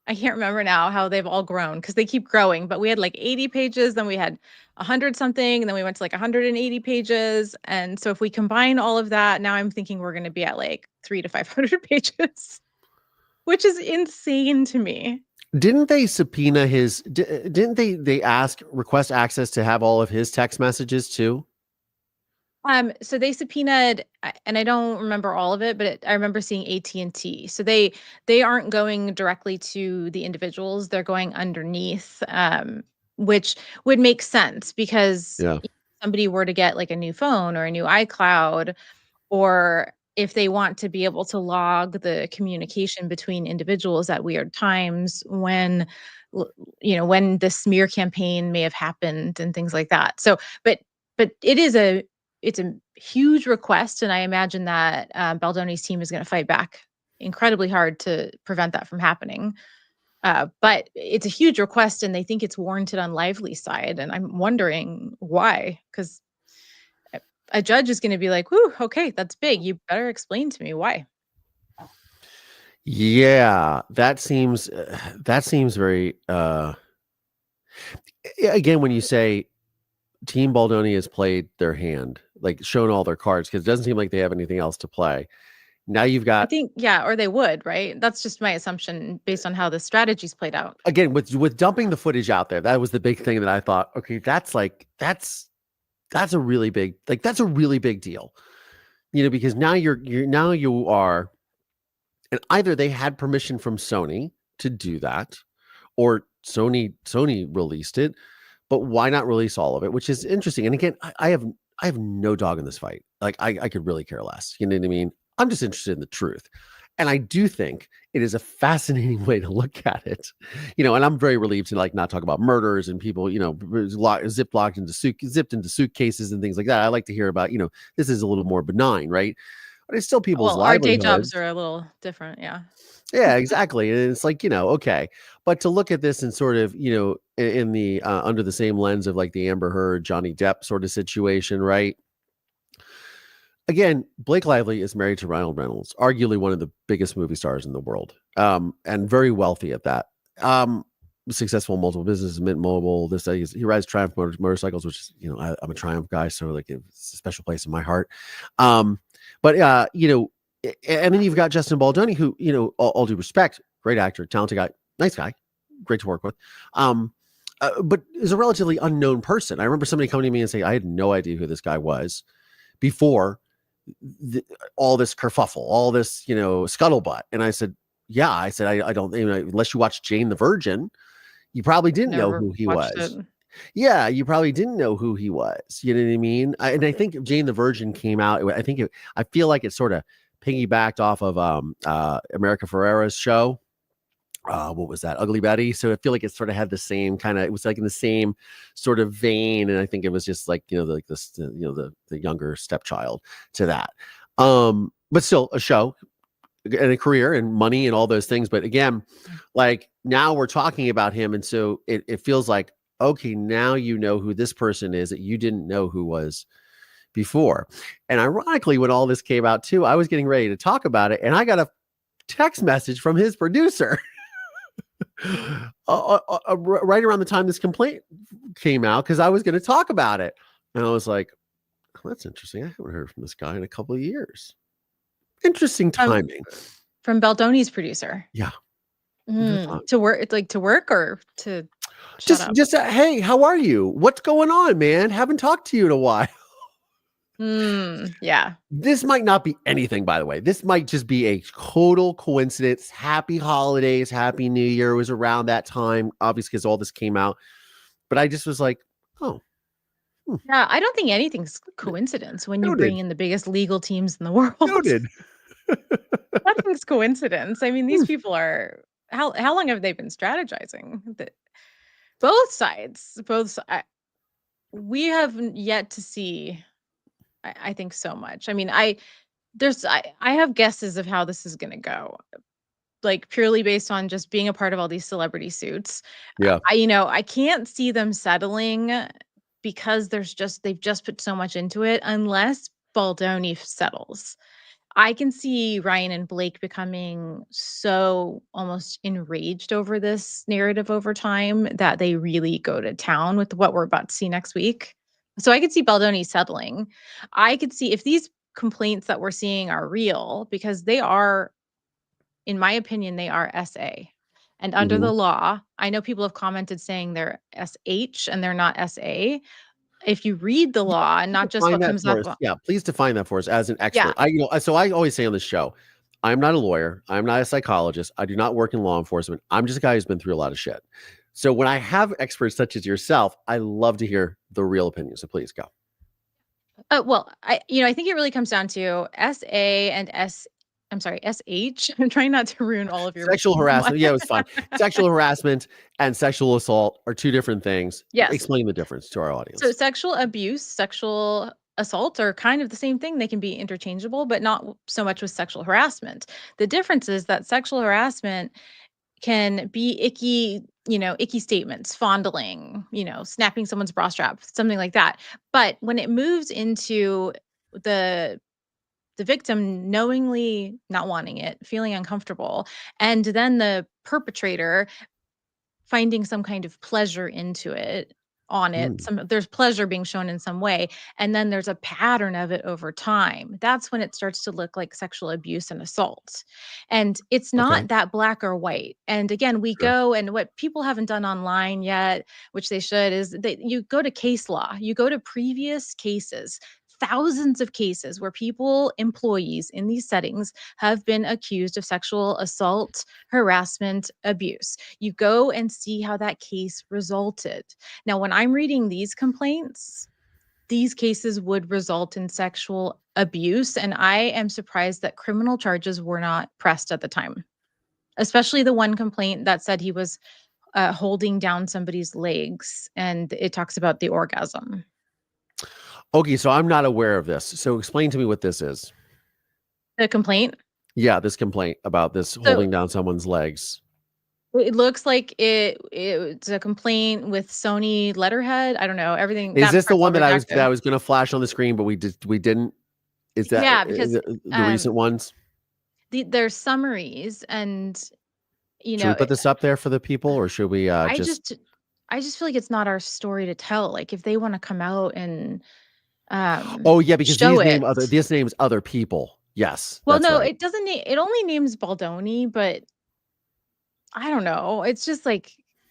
Speaker 6: I can't remember now how they've all grown because they keep growing, but we had like 80 pages, then we had 100 something, and then we went to like 180 pages. And so if we combine all of that, now I'm thinking we're going to be at like 300 to 500 pages, which is insane to me.
Speaker 1: Didn't they subpoena didn't they request access to have all of his text messages too?
Speaker 6: So they subpoenaed, and I don't remember all of it, but I remember seeing AT&T. So they aren't going directly to the individuals; they're going underneath, which would make sense because
Speaker 1: Yeah.
Speaker 6: if somebody were to get like a new phone or a new iCloud, or if they want to be able to log the communication between individuals at weird times when when the smear campaign may have happened and things like that. So, but it's a huge request, and I imagine that Baldoni's team is going to fight back incredibly hard to prevent that from happening. But it's a huge request, and they think it's warranted on Lively's side, and I'm wondering why, because a judge is going to be like, "Whoo, okay, that's big. You better explain to me why."
Speaker 1: Yeah, that seems very again, when you say Team Baldoni has played their hand, like shown all their cards, because it doesn't seem like they have anything else to play. Now you've
Speaker 6: I
Speaker 1: got,
Speaker 6: think, yeah, or they would, right? That's just my assumption based on how the strategy's played out.
Speaker 1: again, with dumping the footage out there, that was the big thing that I thought, okay, that's a really big, that's a really big deal. Because now you are, and either they had permission from Sony to do that, or Sony released it, but why not release all of it? Which is interesting. And again, I have no dog in this fight. Like I could really care less. You know what I mean? I'm just interested in the truth. And I do think it is a fascinating way to look at it. And I'm very relieved to not talk about murders and people, zipped into suitcases and things like that. I like to hear about, this is a little more benign, right? But it's still people's
Speaker 6: Well, our day jobs
Speaker 1: livelihoods.
Speaker 6: are a little different, yeah.
Speaker 1: Yeah, exactly. And it's okay. But to look at this and sort of, in the under the same lens of like the Amber Heard, Johnny Depp sort of situation, right? Again, Blake Lively is married to Ryan Reynolds, arguably one of the biggest movie stars in the world, and very wealthy at that. Successful in multiple businesses, Mint Mobile. He rides Triumph motorcycles, which is, I'm a Triumph guy, so like it's a special place in my heart. But and then you've got Justin Baldoni, who, all due respect, great actor, talented guy, nice guy, great to work with. But is a relatively unknown person. I remember somebody coming to me and saying, I had no idea who this guy was before all this kerfuffle, all this, scuttlebutt. And I said, yeah, I don't, unless you watched Jane the Virgin, you probably didn't know
Speaker 6: Never
Speaker 1: who he
Speaker 6: watched
Speaker 1: was.
Speaker 6: it.
Speaker 1: Yeah, you probably didn't know who he was. You know what I mean? And I think Jane the Virgin came out. I feel like it sort of piggybacked off of America Ferrera's show. What was that? Ugly Betty. So I feel like it sort of had the same kind of. It was like in the same sort of vein, and I think it was just like like this, the younger stepchild to that. But still a show and a career and money and all those things. But again, like now we're talking about him, and so it feels like, okay, now you know who this person is that you didn't know who was before. And ironically, when all this came out too, I was getting ready to talk about it, and I got a text message from his producer right around the time this complaint came out, because I was going to talk about it. And I was like, oh, that's interesting. I haven't heard from this guy in a couple of years. Interesting timing.
Speaker 6: From Baldoni's producer.
Speaker 1: Yeah.
Speaker 6: To work, to work or to shut up?
Speaker 1: Just hey, how are you? What's going on, man? Haven't talked to you in a while.
Speaker 6: Yeah.
Speaker 1: This might not be anything, by the way. This might just be a total coincidence. Happy holidays, happy New Year. It was around that time, obviously, because all this came out. But I just was like, oh.
Speaker 6: Yeah, I don't think anything's coincidence when you
Speaker 1: Noted.
Speaker 6: bring in the biggest legal teams in the world.
Speaker 1: Noted.
Speaker 6: Nothing's coincidence. I mean, these people are how long have they been strategizing? Both sides, we have yet to see. I think so much. I mean, I have guesses of how this is going to go, like purely based on just being a part of all these celebrity suits.
Speaker 1: Yeah.
Speaker 6: I can't see them settling because they've just put so much into it unless Baldoni settles. I can see Ryan and Blake becoming so almost enraged over this narrative over time that they really go to town with what we're about to see next week. So I could see Baldoni settling. I could see if these complaints that we're seeing are real, because they are, in my opinion, they are SA. And under the law, I know people have commented saying they're SH and they're not SA. If you read the law and not just what comes up.
Speaker 1: Yeah, please define that for us as an expert.
Speaker 6: Yeah.
Speaker 1: So I always say on the show, I'm not a lawyer. I'm not a psychologist. I do not work in law enforcement. I'm just a guy who's been through a lot of shit. So when I have experts such as yourself, I love to hear the real opinion. So please go.
Speaker 6: Well, I think it really comes down to SA and SH. I'm trying not to ruin all of your
Speaker 1: sexual harassment. Yeah, it was fine. Sexual harassment and sexual assault are two different things.
Speaker 6: Yes.
Speaker 1: Explain the difference to our audience.
Speaker 6: So sexual abuse, sexual assault are kind of the same thing. They can be interchangeable, but not so much with sexual harassment. The difference is that sexual harassment can be icky statements, fondling, snapping someone's bra strap, something like that. But when it moves into the victim knowingly not wanting it, feeling uncomfortable, and then the perpetrator finding some kind of pleasure into it, on it, there's pleasure being shown in some way, and then there's a pattern of it over time. That's when it starts to look like sexual abuse and assault. And it's not that black or white. And again, we go, and what people haven't done online yet, which they should, is that you go to case law, you go to previous cases, thousands of cases where employees in these settings have been accused of sexual assault, harassment, abuse. You go and see how that case resulted. Now, when I'm reading these complaints, these cases would result in sexual abuse, and I am surprised that criminal charges were not pressed at the time, especially the one complaint that said he was holding down somebody's legs, and it talks about the orgasm.
Speaker 1: Okay, so I'm not aware of this. So explain to me what this is.
Speaker 6: The complaint?
Speaker 1: Yeah, this complaint about this holding down someone's legs.
Speaker 6: It looks like it's a complaint with Sony letterhead. I don't know, everything.
Speaker 1: Is this the one that I was going to flash on the screen, but we didn't? Is that
Speaker 6: because
Speaker 1: the recent ones?
Speaker 6: There's summaries, and
Speaker 1: should we put this up there for the people, or should we I just
Speaker 6: feel like it's not our story to tell. Like if they want to come out and
Speaker 1: Oh yeah, because
Speaker 6: show it.
Speaker 1: this names other people. Yes,
Speaker 6: Well,
Speaker 1: that's
Speaker 6: no,
Speaker 1: right.
Speaker 6: it doesn't. It only names Baldoni, but I don't know. It's just like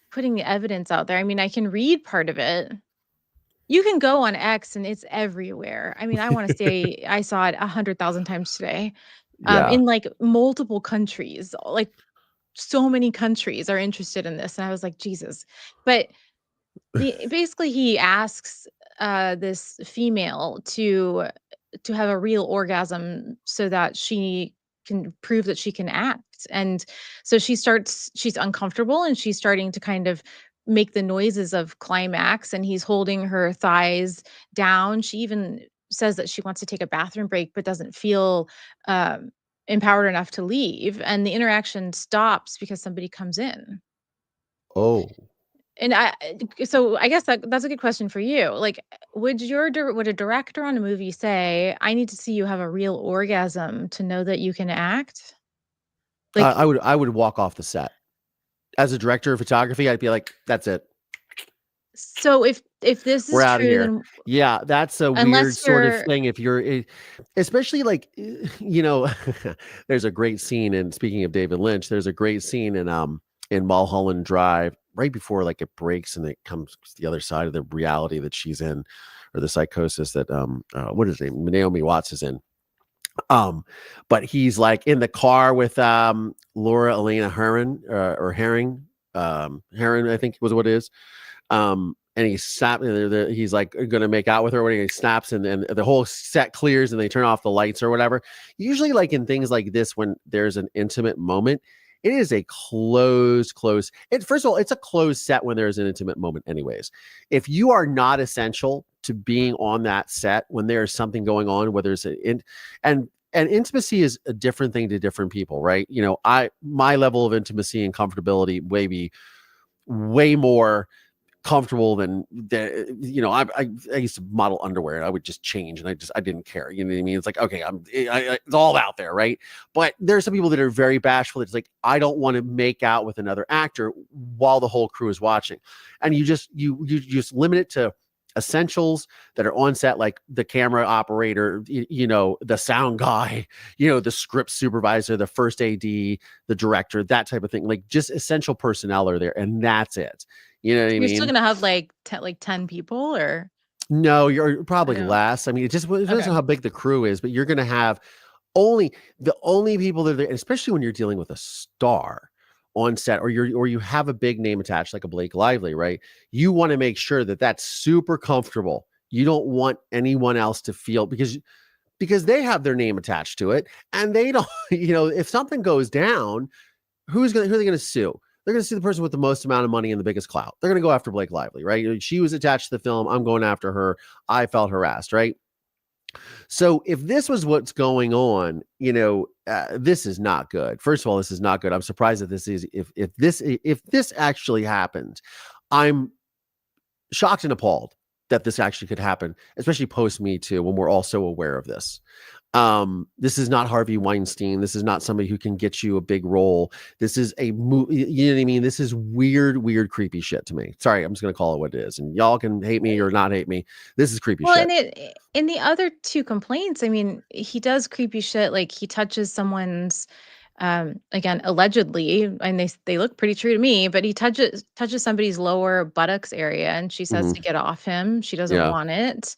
Speaker 6: putting the evidence out there. I mean, I can read part of it. You can go on X and it's everywhere. I mean, I want to say I saw it 100,000 times today,
Speaker 1: Yeah.
Speaker 6: in like multiple countries. Like so many countries are interested in this, and I was like, Jesus. But basically, he asks this female to have a real orgasm so that she can prove that she can act. And so she's uncomfortable and she's starting to kind of make the noises of climax, and he's holding her thighs down. She even says that she wants to take a bathroom break but doesn't feel um, empowered enough to leave. And the interaction stops because somebody comes in.
Speaker 1: Oh.
Speaker 6: And so I guess that's a good question for you. Like, would a director on a movie say, "I need to see you have a real orgasm to know that you can act"? Like,
Speaker 1: I would walk off the set. As a director of photography, I'd be like, "That's it.
Speaker 6: so if this
Speaker 1: We're
Speaker 6: is
Speaker 1: out of
Speaker 6: true,
Speaker 1: here."
Speaker 6: then
Speaker 1: Yeah, that's a weird
Speaker 6: unless
Speaker 1: sort of
Speaker 6: you're
Speaker 1: thing. If you're, especially like, there's a great scene. And speaking of David Lynch, there's a great scene in Mulholland Drive right before like it breaks and it comes to the other side of the reality that she's in, or the psychosis that what is it? Naomi Watts is in. But he's like in the car with Laura Elena Herring or Herring, Herring, I think was what it is. And he's like going to make out with her when he snaps, and then the whole set clears and they turn off the lights or whatever. Usually, like in things like this, when there's an intimate moment, it is a closed. First of all, it's a closed set when there's an intimate moment, anyways. If you are not essential to being on that set when there's something going on, whether it's and intimacy is a different thing to different people, right? My level of intimacy and comfortability may be way more comfortable than I used to model underwear and I would just change and I didn't care. You know what I mean? It's like, okay, it's all out there, right? But there's some people that are very bashful. It's like, I don't want to make out with another actor while the whole crew is watching. And you just limit it to essentials that are on set, like the camera operator, the sound guy, the script supervisor, the first AD, the director, that type of thing. Like just essential personnel are there, and that's it. You know what I
Speaker 6: you're
Speaker 1: mean?
Speaker 6: still gonna have like 10 people, or
Speaker 1: No, you're probably
Speaker 6: no?
Speaker 1: less. I mean, it depends
Speaker 6: Okay.
Speaker 1: on how big the crew is, but you're going to have the only people that are there, and especially when you're dealing with a star on set, or you have a big name attached, like a Blake Lively, right? You want to make sure that that's super comfortable. You don't want anyone else to feel because they have their name attached to it, and they don't. If something goes down, who are they going to sue? They're going to sue the person with the most amount of money and the biggest clout. They're going to go after Blake Lively, right? She was attached to the film. I'm going after her. I felt harassed, right? So if this was what's going on, this is not good. First of all, this is not good. I'm surprised that this is, if this actually happened, I'm shocked and appalled that this actually could happen, especially post Me Too, when we're all so aware of this. This is not Harvey Weinstein. This is not somebody who can get you a big role. This is you know what I mean? This is weird, creepy shit to me. Sorry, I'm just going to call it what it is. And y'all can hate me or not hate me. This is creepy shit.
Speaker 6: And in the other two complaints, I mean, he does creepy shit. Like he touches someone's, again, allegedly, and they look pretty true to me, but he touches somebody's lower buttocks area, and she says to get off him. She doesn't
Speaker 1: Yeah.
Speaker 6: want it.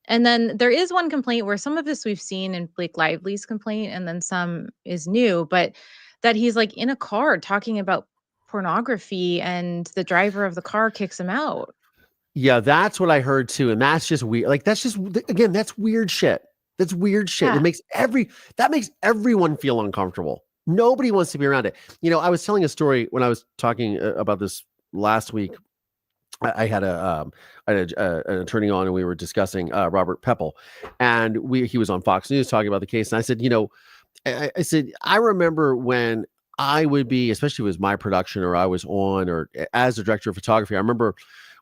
Speaker 6: And then there is one complaint where some of this we've seen in Blake Lively's complaint, and then some is new, but that he's like in a car talking about pornography, and the driver of the car kicks him out.
Speaker 1: Yeah, that's what I heard too. And that's just weird. Like, that's just, again, that's weird shit. That's weird shit.
Speaker 6: Yeah.
Speaker 1: It makes everyone feel uncomfortable. Nobody wants to be around it. I was telling a story when I was talking about this last week. I had an attorney on, and we were discussing Robert Peppel, and he was on Fox News talking about the case. And I said, I said, I remember when I would be, especially if it was my production or I was on, or as a director of photography, I remember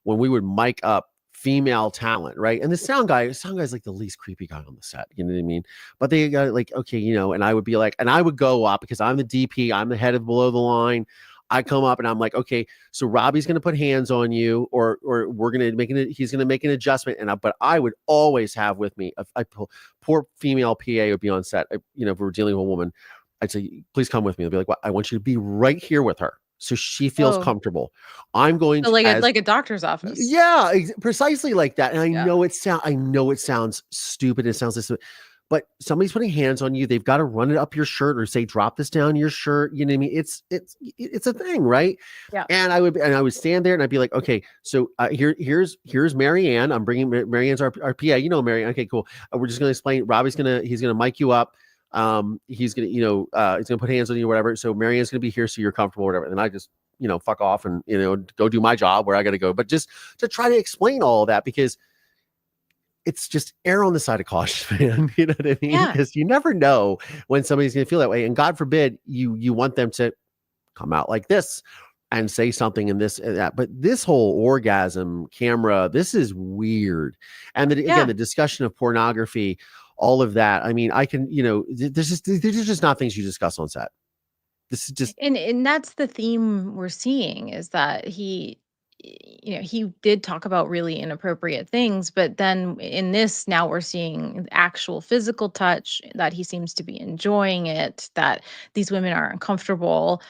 Speaker 1: when we would mic up female talent, right? And the sound guy's like the least creepy guy on the set, you know what I mean? But they got like, okay, and I would be like, and I would go up because I'm the DP, I'm the head of Below the Line. I come up and I'm like, okay, so Robbie's going to put hands on you, or we're going to he's going to make an adjustment. But I would always have with me, poor female PA would be on set. If we're dealing with a woman, I'd say, please come with me. They'll be like, well, I want you to be right here with her, so she feels comfortable. I'm going
Speaker 6: So
Speaker 1: to
Speaker 6: like a doctor's office.
Speaker 1: Yeah, precisely like that. And I
Speaker 6: Yeah.
Speaker 1: know it sounds stupid. It sounds this, but somebody's putting hands on you. They've got to run it up your shirt or say, drop this down your shirt. You know what I mean? It's a thing, right?
Speaker 6: Yeah.
Speaker 1: And I would stand there and I'd be like, okay, so here's Marianne. I'm bringing Marianne's our PA. You know Marianne. Okay, cool. We're just gonna explain. Robbie's he's gonna mic you up. He's gonna he's gonna put hands on you, whatever. So Marianne's gonna be here, so you're comfortable, whatever. And I just fuck off and go do my job where I got to go. But just to try to explain all of that, because it's just err on the side of caution, man. You know what I mean?
Speaker 6: Yeah.
Speaker 1: Because you never know when somebody's going to feel that way. And God forbid you want them to come out like this and say something in this and that. But this whole orgasm camera, this is weird. And then again, the discussion of pornography, all of that. I mean, I can, there's just not things you discuss on set. This is just,
Speaker 6: and that's the theme we're seeing, is that he did talk about really inappropriate things, but then in this, now we're seeing actual physical touch, that he seems to be enjoying it, that these women are uncomfortable.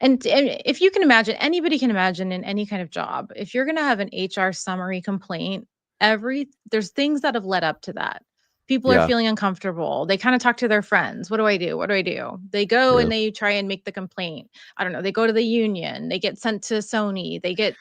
Speaker 6: And if you can imagine, anybody can imagine in any kind of job, if you're going to have an HR summary complaint, there's things that have led up to that. People are feeling uncomfortable. They kind of talk to their friends. What do I do? What do I do? They go and they try and make the complaint. I don't know. They go to the union. They get sent to Sony. They get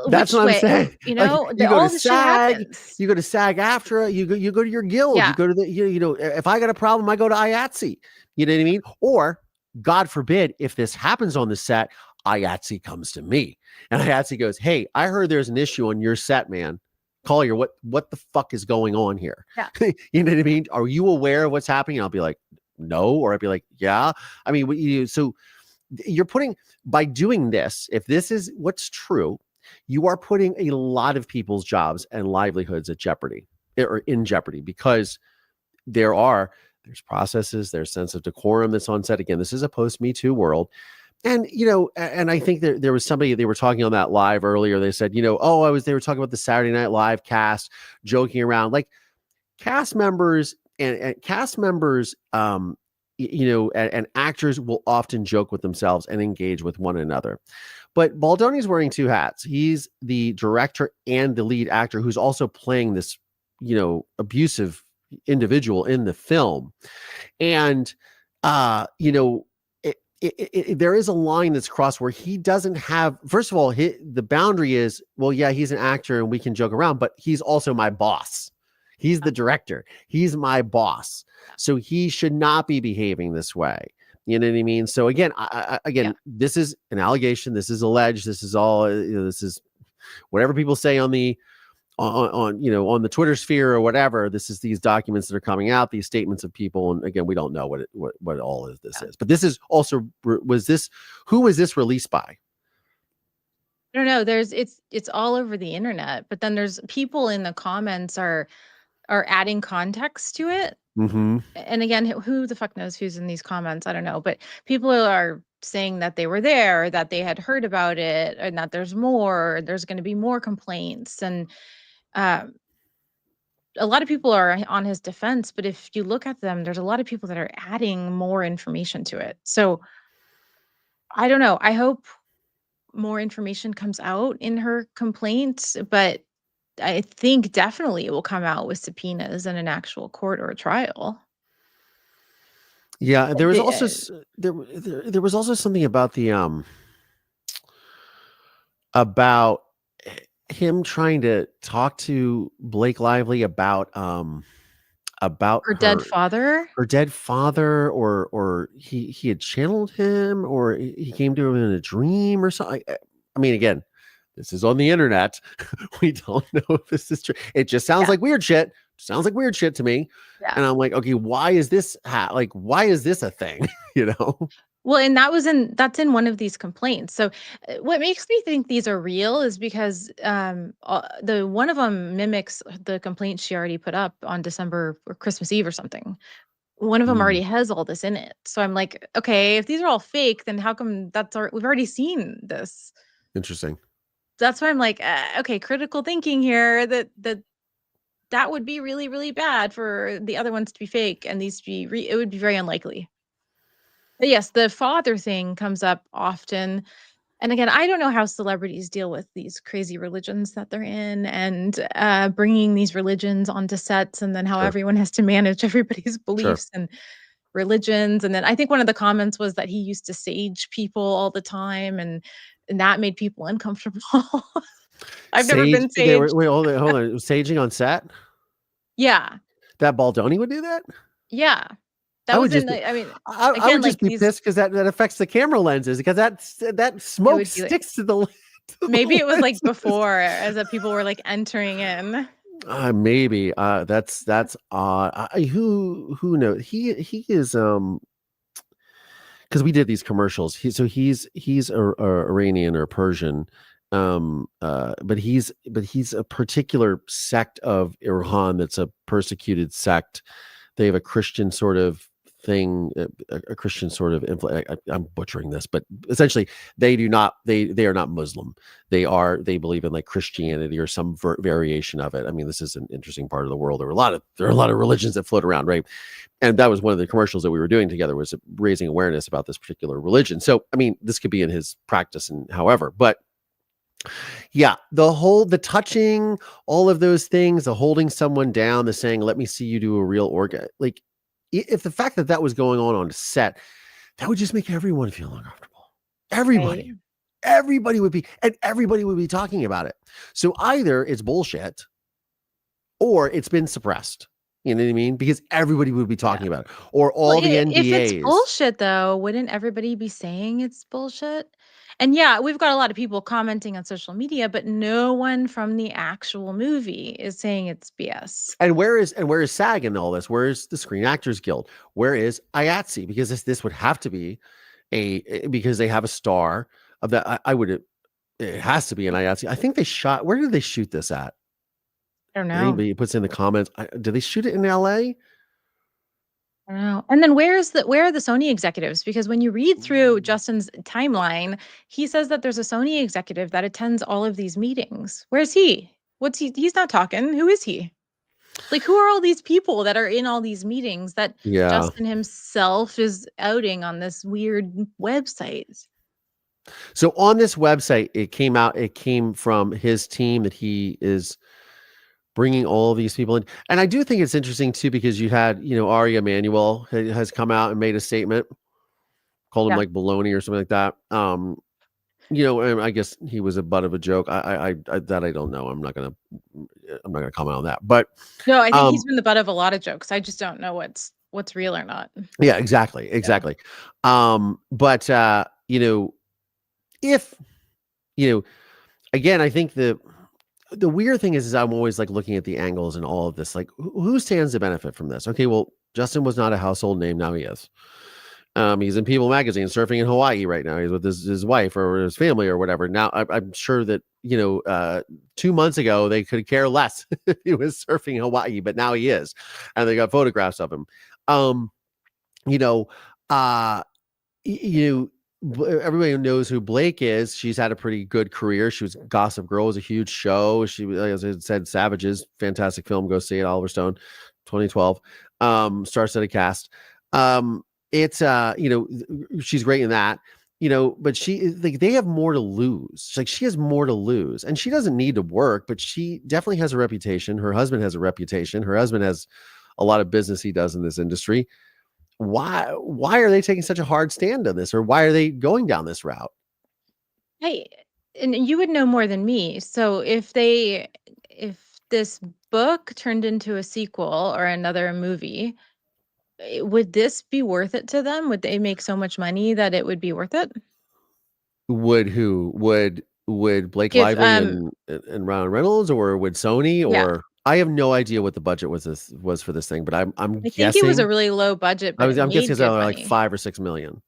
Speaker 1: that's what I'm saying.
Speaker 6: You
Speaker 1: go to SAG. You go to SAG-AFTRA. You go to your guild.
Speaker 6: Yeah.
Speaker 1: You go to the if I got a problem, I go to IATSE. You know what I mean? Or God forbid, if this happens on the set, IATSE comes to me and IATSE goes, "Hey, I heard there's an issue on your set, man. Collier, what the fuck is going on here?"
Speaker 6: Yeah.
Speaker 1: You know what I mean? Are you aware of what's happening? I'll be like, no. Or I'd be like, yeah. I mean, so you're putting, by doing this, if this is what's true, you are putting a lot of people's jobs and livelihoods at jeopardy, or in jeopardy, because there's processes, there's sense of decorum that's on set. Again, this is a post-Me Too world. And, and I think there was somebody, they were talking on that live earlier. They said, they were talking about the Saturday Night Live cast, joking around, like cast members and actors will often joke with themselves and engage with one another. But Baldoni's wearing two hats. He's the director and the lead actor who's also playing this, abusive individual in the film. And, there is a line that's crossed where he doesn't have, first of all, the boundary is, well, yeah, he's an actor and we can joke around, but he's also my boss. He's the director. He's my boss. So he should not be behaving this way. You know what I mean? So again, this is an allegation. This is alleged. This is all, this is whatever people say on the Twitter sphere or whatever. This is these documents that are coming out, these statements of people. And again, we don't know what all of this is, but this is also, who was this released by?
Speaker 6: I don't know. It's all over the internet, but then there's people in the comments are adding context to it.
Speaker 1: Mm-hmm.
Speaker 6: And again, who the fuck knows who's in these comments? I don't know, but people are saying that they were there, that they had heard about it, and that there's going to be more complaints. And a lot of people are on his defense, but if you look at them, there's a lot of people that are adding more information to it. So I don't know. I hope more information comes out in her complaint, but I think definitely it will come out with subpoenas in an actual court or a trial.
Speaker 1: Yeah, there was also there was also something about the about him trying to talk to Blake Lively about
Speaker 6: Her dead father?
Speaker 1: her dead father, or he had channeled him, or he came to him in a dream or something. I mean, again, this is on the internet. We don't know if this is true. It just sounds like weird shit. Sounds like weird shit to me.
Speaker 6: Yeah.
Speaker 1: And I'm like, okay, why is this why is this a thing?
Speaker 6: Well, and that's in one of these complaints. So what makes me think these are real is because the one of them mimics the complaint she already put up on December or Christmas Eve or something, one of them already
Speaker 1: Mm,
Speaker 6: has all this in it. So I'm like, okay, if these are all fake, then how come we've already seen this?
Speaker 1: interesting.
Speaker 6: That's why I'm like, okay, critical thinking here. That would be really, really bad for the other ones to be fake and these to be. It would be very unlikely. But yes, the father thing comes up often. And again, I don't know how celebrities deal with these crazy religions that they're in and bringing these religions onto sets, and then how
Speaker 1: Sure,
Speaker 6: everyone has to manage everybody's
Speaker 1: sure.
Speaker 6: beliefs and religions. And then I think one of the comments was that he used to sage people all the time, and that made people uncomfortable. I've never
Speaker 1: Sage,
Speaker 6: been
Speaker 1: they were
Speaker 6: saged.
Speaker 1: wait, hold on. Saging on set?
Speaker 6: Yeah,
Speaker 1: That Baldoni would do that?
Speaker 6: yeah.
Speaker 1: I
Speaker 6: That
Speaker 1: would
Speaker 6: was in
Speaker 1: just be
Speaker 6: the. I mean,
Speaker 1: I
Speaker 6: again,
Speaker 1: would just
Speaker 6: like
Speaker 1: be
Speaker 6: these.
Speaker 1: pissed because that affects the camera lenses because that
Speaker 6: It
Speaker 1: smoke
Speaker 6: would be like
Speaker 1: sticks to the to
Speaker 6: maybe
Speaker 1: the
Speaker 6: it was like
Speaker 1: lenses.
Speaker 6: before, as that people were like entering in.
Speaker 1: Maybe, that's odd. Who knows? He is, 'cause we did these commercials. He's Iranian or Persian, but he's a particular sect of Iran that's a persecuted sect. They have a Christian sort of thing, a Christian sort of I'm butchering this, but essentially they are not Muslim. They believe in like Christianity or some variation of it. I mean, this is an interesting part of the world. There are a lot of religions that float around, right? And that was one of the commercials that we were doing together, was raising awareness about this particular religion. So, I mean, this could be in his practice and however, but yeah, the touching, all of those things, the holding someone down, the saying, "Let me see you do a real organ." Like, if the fact that that was going on set, that would just make everyone feel uncomfortable.
Speaker 6: Right.
Speaker 1: Everybody, everybody would be talking about it. So either it's bullshit or it's been suppressed. You know what I mean? Because everybody would be
Speaker 6: Yeah.
Speaker 1: talking about it, or
Speaker 6: Well,
Speaker 1: all the
Speaker 6: if it's
Speaker 1: NDAs.
Speaker 6: bullshit though, wouldn't everybody be saying it's bullshit? And yeah, we've got a lot of people commenting on social media, but no one from the actual movie is saying it's BS.
Speaker 1: And where is SAG in all this? Where is the Screen Actors Guild? Where is IATSE? Because this would have to be because they have a star of that. I would it has to be an IATSE. I think they shot. Where did they shoot this at?
Speaker 6: I don't know.
Speaker 1: Anybody puts in the comments. Did they shoot it in LA?
Speaker 6: I don't know. And then where are the Sony executives? Because when you read through Justin's timeline, he says that there's a Sony executive that attends all of these meetings. Where's he? What's he? He's not talking. Who is he? Like, who are all these people that are in all these meetings that
Speaker 1: Yeah.
Speaker 6: Justin himself is outing on this weird website?
Speaker 1: So on this website, it came from his team that he is bringing all of these people in. And I do think it's interesting too, because you had, Ari Emanuel has come out and made a statement, called him
Speaker 6: Yeah.
Speaker 1: like baloney or something like that. And I guess he was a butt of a joke. I that I don't know. I'm not gonna comment on that. But
Speaker 6: No, I think he's
Speaker 1: um,
Speaker 6: been the butt of a lot of jokes. I just don't know what's real or not.
Speaker 1: yeah, exactly,
Speaker 6: Yeah.
Speaker 1: exactly. But if you know, again, I think the weird thing is I'm always like looking at the angles and all of this. Like, who stands to benefit from this? Okay, well, Justin was not a household name. Now he is. He's in People magazine, surfing in Hawaii right now. He's with his wife or his family or whatever. Now, I'm sure that 2 months ago they could care less if he was surfing Hawaii, but now he is, and they got photographs of him. Um, you know, uh, everybody knows who Blake is. She's had a pretty good career. She was Gossip Girl was a huge show. She, as I said, Savages, fantastic film. Go see it. Oliver Stone, 2012. Star-studded cast. It's she's great in that. But they have more to lose. Like, she has more to lose, and she doesn't need to work, but she definitely has a reputation. Her husband has a reputation. Her husband has a lot of business he does in this industry. Why are they taking such a hard stand on this, or why are they going down this route?
Speaker 6: Hey, and you would know more than me. So if this book turned into a sequel or another movie, would this be worth it to them? Would they make so much money that it would be worth it?
Speaker 1: Would who would Blake
Speaker 6: If
Speaker 1: Lively and Ryan Reynolds, or would Sony?
Speaker 6: Yeah,
Speaker 1: Or I have no idea what the budget was for this thing, but I'm
Speaker 6: I think it was a
Speaker 1: guessing.
Speaker 6: really low budget, but it
Speaker 1: I'm guessing
Speaker 6: made
Speaker 1: it's
Speaker 6: good
Speaker 1: like
Speaker 6: money.
Speaker 1: 5 or 6 million.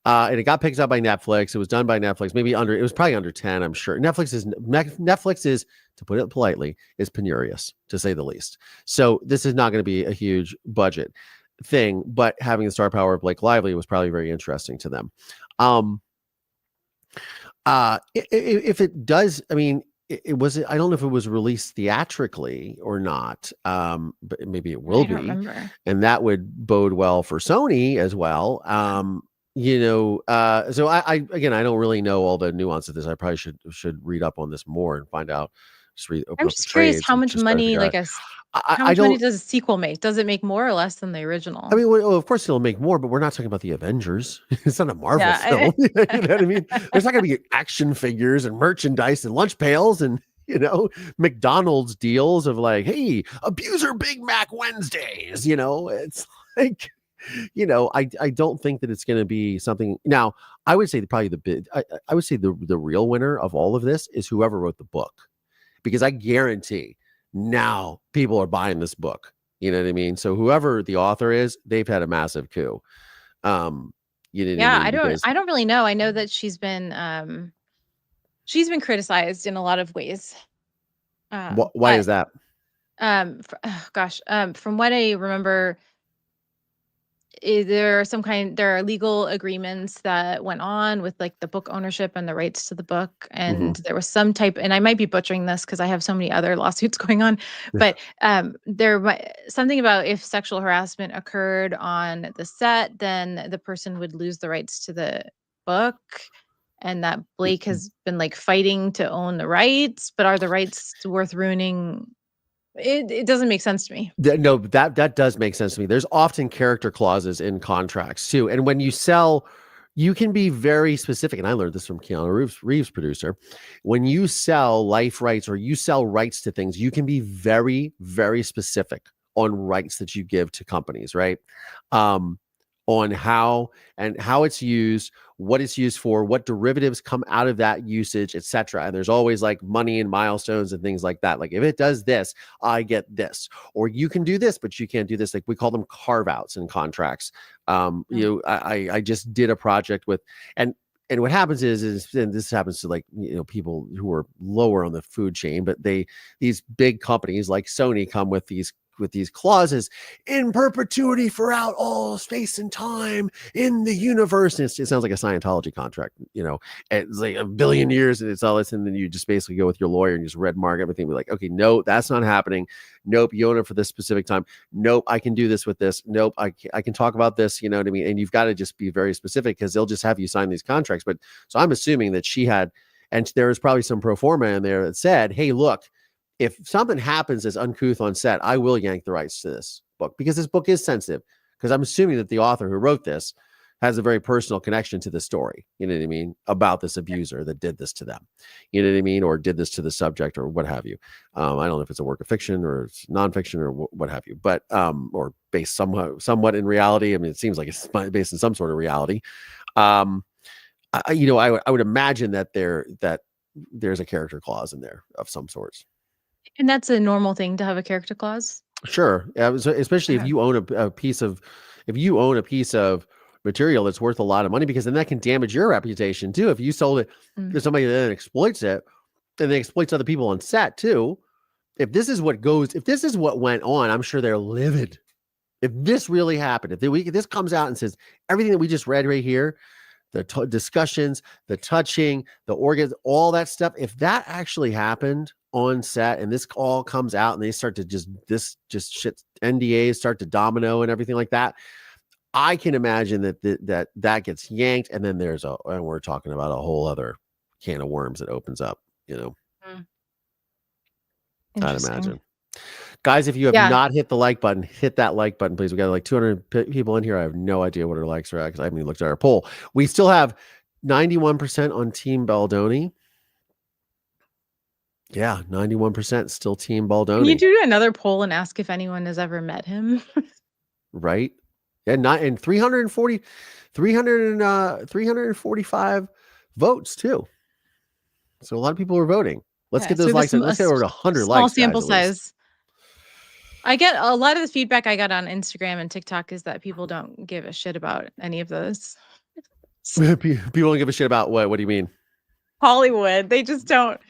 Speaker 1: And it got picked up by Netflix. It was done by Netflix. It was probably under 10, I'm sure. Netflix is, to put it politely, is penurious, to say the least. So this is not going to be a huge budget. thing, but having the star power of Blake Lively was probably very interesting to them. If it does, I mean, it was, I don't know if it was released theatrically or not, but maybe it will
Speaker 6: I don't
Speaker 1: be,
Speaker 6: remember.
Speaker 1: and that would bode well for Sony as well. So I again, I don't really know all the nuance of this. I probably should read up on this more and find out. Just read, open
Speaker 6: I'm
Speaker 1: up the
Speaker 6: just curious
Speaker 1: trades
Speaker 6: how
Speaker 1: and
Speaker 6: much
Speaker 1: just try to
Speaker 6: money,
Speaker 1: figure out.
Speaker 6: like
Speaker 1: I
Speaker 6: how much money
Speaker 1: don't.
Speaker 6: does a sequel make? Does it make more or less than the original?
Speaker 1: I mean, well, of course it'll make more, but we're not talking about the Avengers. It's not a Marvel
Speaker 6: Yeah,
Speaker 1: film. You know what I mean? There's not going to be action figures and merchandise and lunch pails and McDonald's deals of like, hey, abuser Big Mac Wednesdays. It's like, I don't think that it's going to be something. Now, I would say probably I would say the real winner of all of this is whoever wrote the book, because I guarantee now people are buying this book. You know what I mean? So whoever the author is, they've had a massive coup. You know what
Speaker 6: yeah.
Speaker 1: I mean?
Speaker 6: I don't really know. I know that she's been criticized in a lot of ways.
Speaker 1: Why is that?
Speaker 6: From what I remember, there are legal agreements that went on with like the book ownership and the rights to the book, and there was some type, and I might be butchering this because I have so many other lawsuits going on, but there something about if sexual harassment occurred on the set, then the person would lose the rights to the book, and that Blake has been like fighting to own the rights, but are the rights worth ruining? It doesn't make sense to me.
Speaker 1: No, that does make sense to me. There's often character clauses in contracts too. And when you sell, you can be very specific. And I learned this from Keanu Reeves producer. When you sell life rights or you sell rights to things, you can be very, very specific on rights that you give to companies, right? On how it's used, what it's used for, what derivatives come out of that usage, etc. And there's always like money and milestones and things like that. Like if it does this, I get this, or you can do this, but you can't do this. Like we call them carve outs in contracts. I just did a project with, and what happens is, and this happens to like, people who are lower on the food chain, but these big companies like Sony come with these clauses in perpetuity throughout all space and time in the universe. And it sounds like a Scientology contract, it's like 1 billion years and it's all this. And then you just basically go with your lawyer and just red mark everything. Be like, okay, no, that's not happening. Nope. You own it for this specific time. Nope. I can do this with this. Nope. I can talk about this. You know what I mean? And you've got to just be very specific because they'll just have you sign these contracts. But so I'm assuming that she had, and there was probably some pro forma in there that said, hey, look, if something happens that's uncouth on set, I will yank the rights to this book because this book is sensitive. Because I'm assuming that the author who wrote this has a very personal connection to the story, you know what I mean, about this abuser that did this to them, you know what I mean, or did this to the subject or what have you. I don't know if it's a work of fiction or it's nonfiction or what have you, but or based somewhat in reality. I mean, it seems like it's based in some sort of reality. I would imagine that there's a character clause in there of some sorts.
Speaker 6: And that's a normal thing to have a character clause.
Speaker 1: Sure, especially if you own a piece of material that's worth a lot of money, because then that can damage your reputation too. If you sold it to somebody that then exploits it, and then exploits other people on set too. If this is what went on, I'm sure they're livid. If this really happened, if this comes out and says everything that we just read right here, the discussions, the touching, the organs, all that stuff, if that actually happened on set and this all comes out and they start to just shit, NDAs start to domino and everything like that, I can imagine that gets yanked, and then and we're talking about a whole other can of worms that opens up, I'd imagine. Guys, if you have not hit the like button, hit that like button, please. We got like 200 people in here. I have no idea what our likes are at because I haven't even looked at our poll. We still have 91% on Team Baldoni. Yeah, 91% still Team Baldoni.
Speaker 6: Can you do another poll and ask if anyone has ever met him?
Speaker 1: Right? And 345 votes too. So a lot of people are voting. Let's get those likes. Let's get over to 100 likes.
Speaker 6: Small sample size. I get a lot of the feedback I got on Instagram and TikTok is that people don't give a shit about any of those.
Speaker 1: People don't give a shit about what? What do you mean?
Speaker 6: Hollywood. They just don't.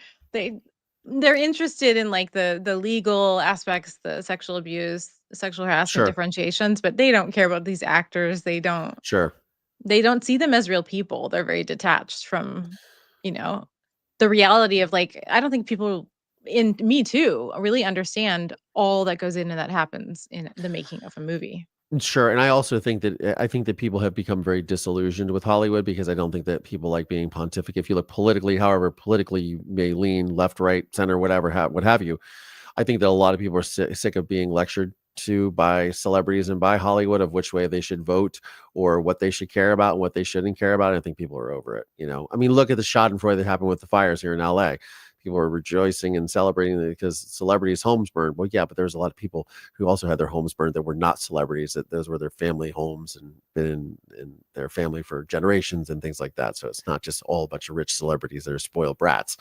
Speaker 6: they're interested in like the legal aspects, the sexual abuse, sexual harassment
Speaker 1: Sure.
Speaker 6: differentiations, but they don't care about these actors.
Speaker 1: Sure.
Speaker 6: They don't see them as real people. They're very detached from, you know, the reality of like, I don't think people in Me Too really understand all that goes into that happens in the making of a movie.
Speaker 1: Sure, and I also think that I think that people have become very disillusioned with Hollywood because I don't think that people like being pontific. If you look politically, however politically you may lean, left, right, center, whatever, what have you, I think that a lot of people are sick of being lectured to by celebrities and by Hollywood of which way they should vote or what they should care about and what they shouldn't care about. I think people are over it. I mean, look at the Schadenfreude that happened with the fires here in LA. People are rejoicing and celebrating because celebrities' homes burned. Well, yeah, but there's a lot of people who also had their homes burned that were not celebrities. That those were their family homes and been in their family for generations and things like that. So it's not just all a bunch of rich celebrities that are spoiled brats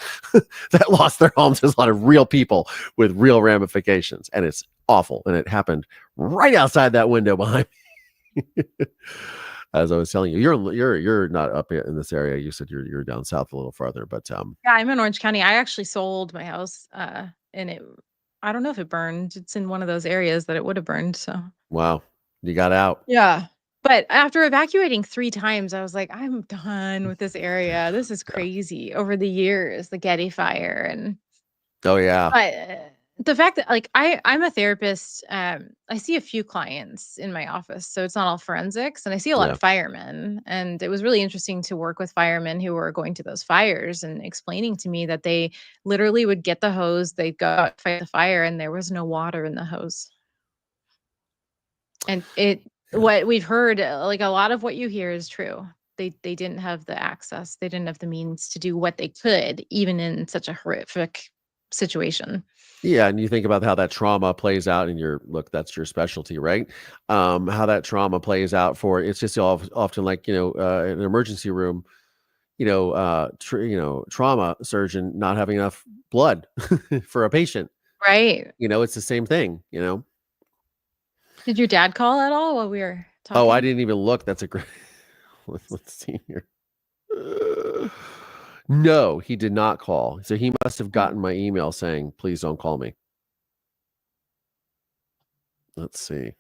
Speaker 1: that lost their homes. There's a lot of real people with real ramifications, and it's awful. And it happened right outside that window behind me. As I was telling you, you're not up in this area. You said you're down south a little farther, but
Speaker 6: Yeah, I'm in Orange County. I actually sold my house, and I don't know if it burned. It's in one of those areas that it would have burned. So
Speaker 1: wow, you got out.
Speaker 6: yeah. But after evacuating 3 times, I was like, I'm done with this area. This is
Speaker 1: Yeah.
Speaker 6: crazy. Over the years, the Getty fire and
Speaker 1: Oh yeah.
Speaker 6: but the fact that like I'm a therapist, I see a few clients in my office, so it's not all forensics, and I see a lot
Speaker 1: Yeah.
Speaker 6: of firemen, and it was really interesting to work with firemen who were going to those fires and explaining to me that they literally would get the hose, they'd go out, fight the fire, and there was no water in the hose. And
Speaker 1: Yeah.
Speaker 6: what we've heard, like a lot of what you hear is true. They didn't have the access, they didn't have the means to do what they could, even in such a horrific situation.
Speaker 1: Yeah, and you think about how that trauma plays out in look, that's your specialty, right? How that trauma plays out for it's just often like, an emergency room, trauma surgeon not having enough blood for a patient.
Speaker 6: Right.
Speaker 1: It's the same thing.
Speaker 6: Did your dad call at all while we were
Speaker 1: Oh, I
Speaker 6: talking?
Speaker 1: didn't even look. That's a great let's see here. No, he did not call. So he must have
Speaker 6: Mm.
Speaker 1: gotten my email saying, "Please don't call me." Let's see.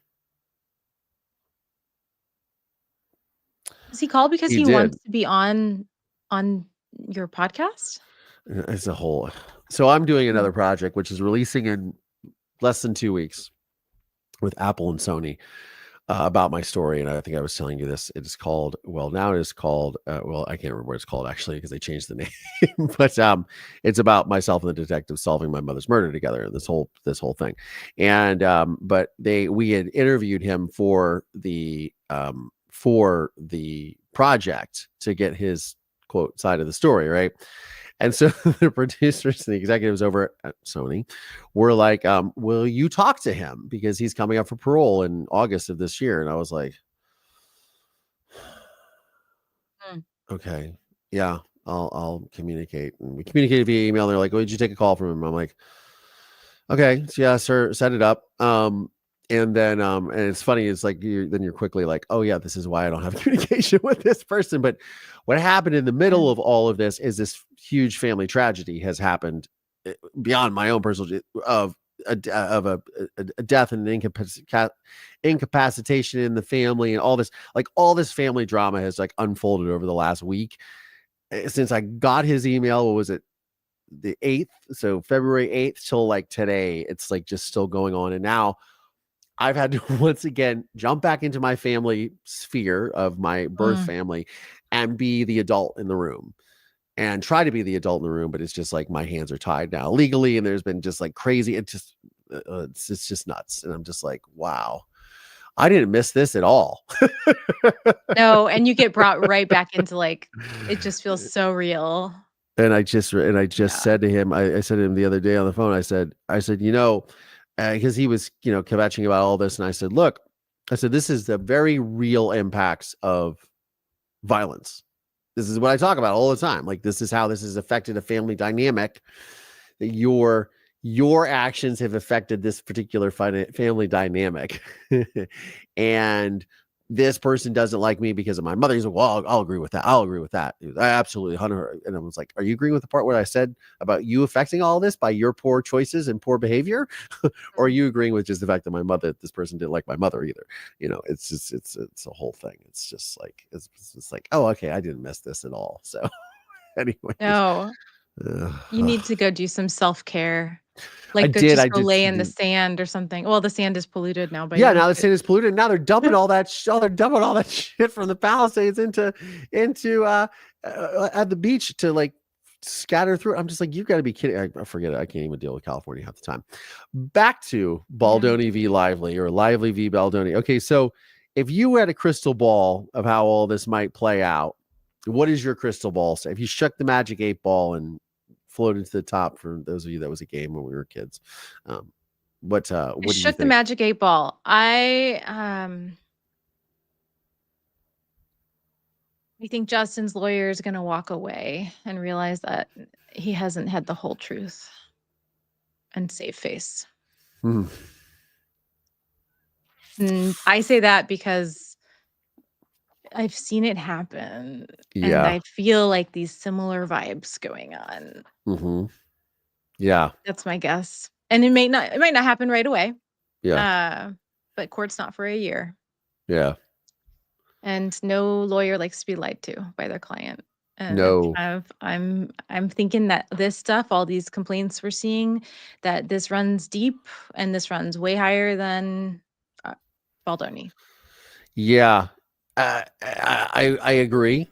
Speaker 6: Does he call because
Speaker 1: He
Speaker 6: he
Speaker 1: did.
Speaker 6: wants to be on your podcast?
Speaker 1: As a whole. So I'm doing
Speaker 6: Mm.
Speaker 1: another project which is releasing in less than 2 weeks with Apple and Sony about my story. And I think I was telling you this. It is called, well, now it is called, well, I can't remember what it's called actually because they changed the name. But it's about myself and the detective solving my mother's murder together. This whole thing. And but we had interviewed him for the project to get his quote side of the story, right? And so the producers and the executives over at Sony were like, will you talk to him? Because he's coming up for parole in August of this year. And I was like,
Speaker 6: Mm.
Speaker 1: okay, yeah, I'll communicate. And we communicated via email. They're like, oh, did you take a call from him? I'm like, okay, so yeah, sir, set it up. And then and it's funny, it's like you're quickly like, oh yeah, this is why I don't have communication with this person. But what happened in the middle
Speaker 6: Mm.
Speaker 1: of all of this is this huge family tragedy has happened beyond my own personal of a death and an incapacitation in the family and all this family drama has like unfolded over the last week since I got his email. What was it? The 8th, so February 8th till like today, it's like just still going on. And now I've had to once again jump back into my family sphere of my birth
Speaker 6: Mm.
Speaker 1: family and be the adult in the room and try to be the adult in the room. But it's just like my hands are tied now legally, and there's been just like crazy. It's just nuts. And I'm just like, wow, I didn't miss this at all.
Speaker 6: No, and you get brought right back into like it just feels so real.
Speaker 1: And I just
Speaker 6: Yeah.
Speaker 1: said to him, I said to him the other day on the phone, I said, because he was, kvetching about all this. And I said, look, this is the very real impacts of violence. This is what I talk about all the time. Like, this is how this has affected a family dynamic. That your actions have affected this particular family dynamic. And this person doesn't like me because of my mother. He's like, well, I'll agree with that. I'll agree with that. I absolutely 100. And I was like, are you agreeing with the part where I said about you affecting all this by your poor choices and poor behavior? Or are you agreeing with just the fact that my mother, this person didn't like my mother either? It's just, it's a whole thing. It's just like, it's just like, oh, okay, I didn't miss this at all. So anyway.
Speaker 6: No, you need to go do some self-care. Like go
Speaker 1: I
Speaker 6: go
Speaker 1: did
Speaker 6: lay in the sand or something. Well, the sand is polluted now, but
Speaker 1: yeah, now the sand is polluted. Now they're dumping all that. They're dumping all that shit from the Palisades into at the beach to like scatter through. I'm just like, you've got to be kidding. I forget it. I can't even deal with California half the time. Back to Baldoni v. Lively, or Lively v. Baldoni. Okay, so if you had a crystal ball of how all this might play out, what is your crystal ball say? If you shook the magic 8 ball and floated to the top, for those of you that was a game when we were kids, what do you
Speaker 6: shook the
Speaker 1: think?
Speaker 6: magic 8 ball. I think Justin's lawyer is going to walk away and realize that he hasn't had the whole truth and save face.
Speaker 1: Hmm.
Speaker 6: And I say that because I've seen it happen, and
Speaker 1: Yeah.
Speaker 6: I feel like these similar vibes going on.
Speaker 1: Mm-hmm. Yeah.
Speaker 6: That's my guess. And it might not happen right away.
Speaker 1: Yeah.
Speaker 6: But court's not for a year.
Speaker 1: Yeah.
Speaker 6: And no lawyer likes to be lied to by their client. And
Speaker 1: No.
Speaker 6: I'm thinking that this stuff, all these complaints we're seeing, that this runs deep and this runs way higher than Baldoni.
Speaker 1: Yeah. I agree.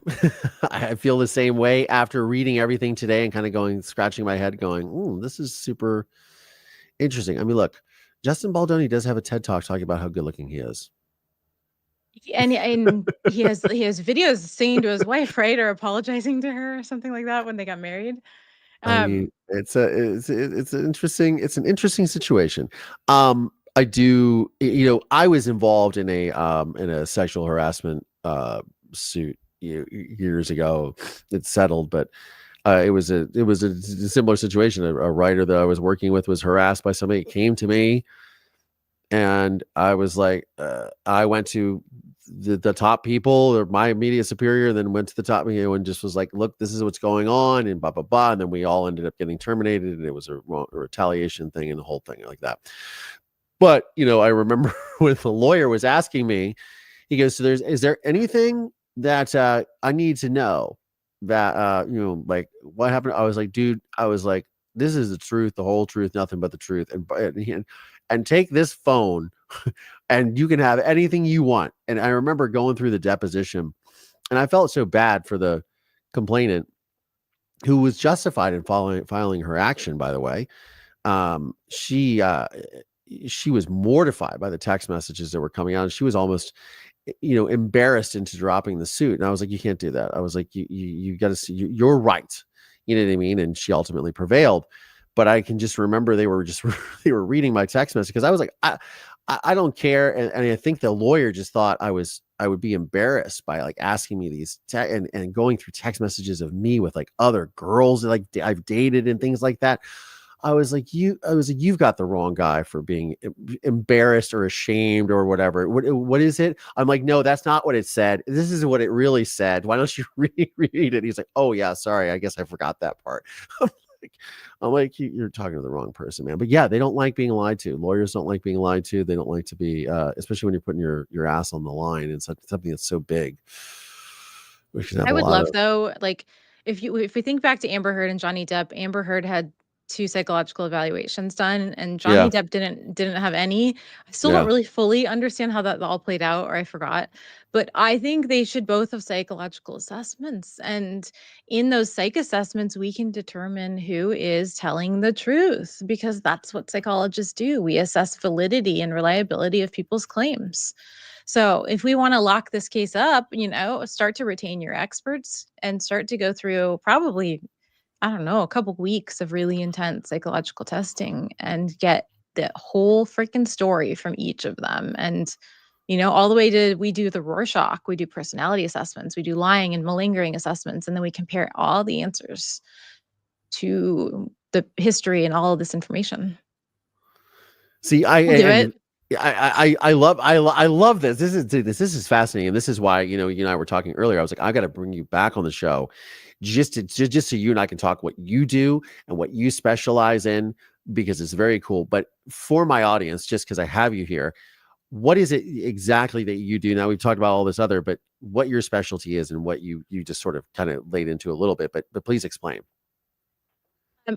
Speaker 1: I feel the same way after reading everything today and kind of scratching my head going, ooh, this is super interesting. I mean, look, Justin Baldoni does have a TED Talk talking about how good looking he is.
Speaker 6: And he has videos singing to his wife, right? Or apologizing to her or something like that when they got married.
Speaker 1: I mean, it's an interesting situation. I do, I was involved in a sexual harassment suit years ago. It's settled, but it was a similar situation. A writer that I was working with was harassed by somebody. It came to me, and I was like, I went to the top people, or my immediate superior, and then went to the top, and just was like, look, this is what's going on, and blah blah blah. And then we all ended up getting terminated, and it was a retaliation thing and the whole thing like that. But I remember when the lawyer was asking me, he goes, so is there anything that I need to know that like what happened? I was like, dude, this is the truth, the whole truth, nothing but the truth. And take this phone and you can have anything you want. And I remember going through the deposition, and I felt so bad for the complainant, who was justified in filing her action, by the way. She was mortified by the text messages that were coming out, and she was almost embarrassed into dropping the suit. And I was like, you can't do that. I was like, you got to see, you're right. You know what I mean? And she ultimately prevailed. But I can just remember they were reading my text message, because I was like, I don't care. And I think the lawyer just thought I would be embarrassed by like asking me these and going through text messages of me with like other girls that like I've dated and things like that. I was like, you've got the wrong guy for being embarrassed or ashamed or whatever. What is it? I'm like, no, that's not what it said. This is what it really said. Why don't you read it? He's like, oh yeah, sorry. I guess I forgot that part. I'm like, you're talking to the wrong person, man. But yeah, they don't like being lied to. Lawyers don't like being lied to. They don't like to be, especially when you're putting your ass on the line and something that's so big.
Speaker 6: I would love though, like if we think back to Amber Heard and Johnny Depp, Amber Heard had 2 psychological evaluations done, and Johnny Depp didn't have any. I still don't really fully understand how that all played out, or I forgot. But I think they should both have psychological assessments. And in those psych assessments, we can determine who is telling the truth, because that's what psychologists do. We assess validity and reliability of people's claims. So if we want to lock this case up, start to retain your experts and start to go through probably, I don't know, a couple weeks of really intense psychological testing and get the whole freaking story from each of them. And, all the way to, we do the Rorschach, we do personality assessments, we do lying and malingering assessments, and then we compare all the answers to the history and all of this information.
Speaker 1: See,
Speaker 6: We'll do it.
Speaker 1: Yeah, I love this. This is fascinating, and this is why you and I were talking earlier. I was like, I got to bring you back on the show, just so you and I can talk what you do and what you specialize in, because it's very cool. But for my audience, just because I have you here, what is it exactly that you do? Now we've talked about all this other, but what your specialty is and what you just sort of kind of laid into a little bit, but please explain.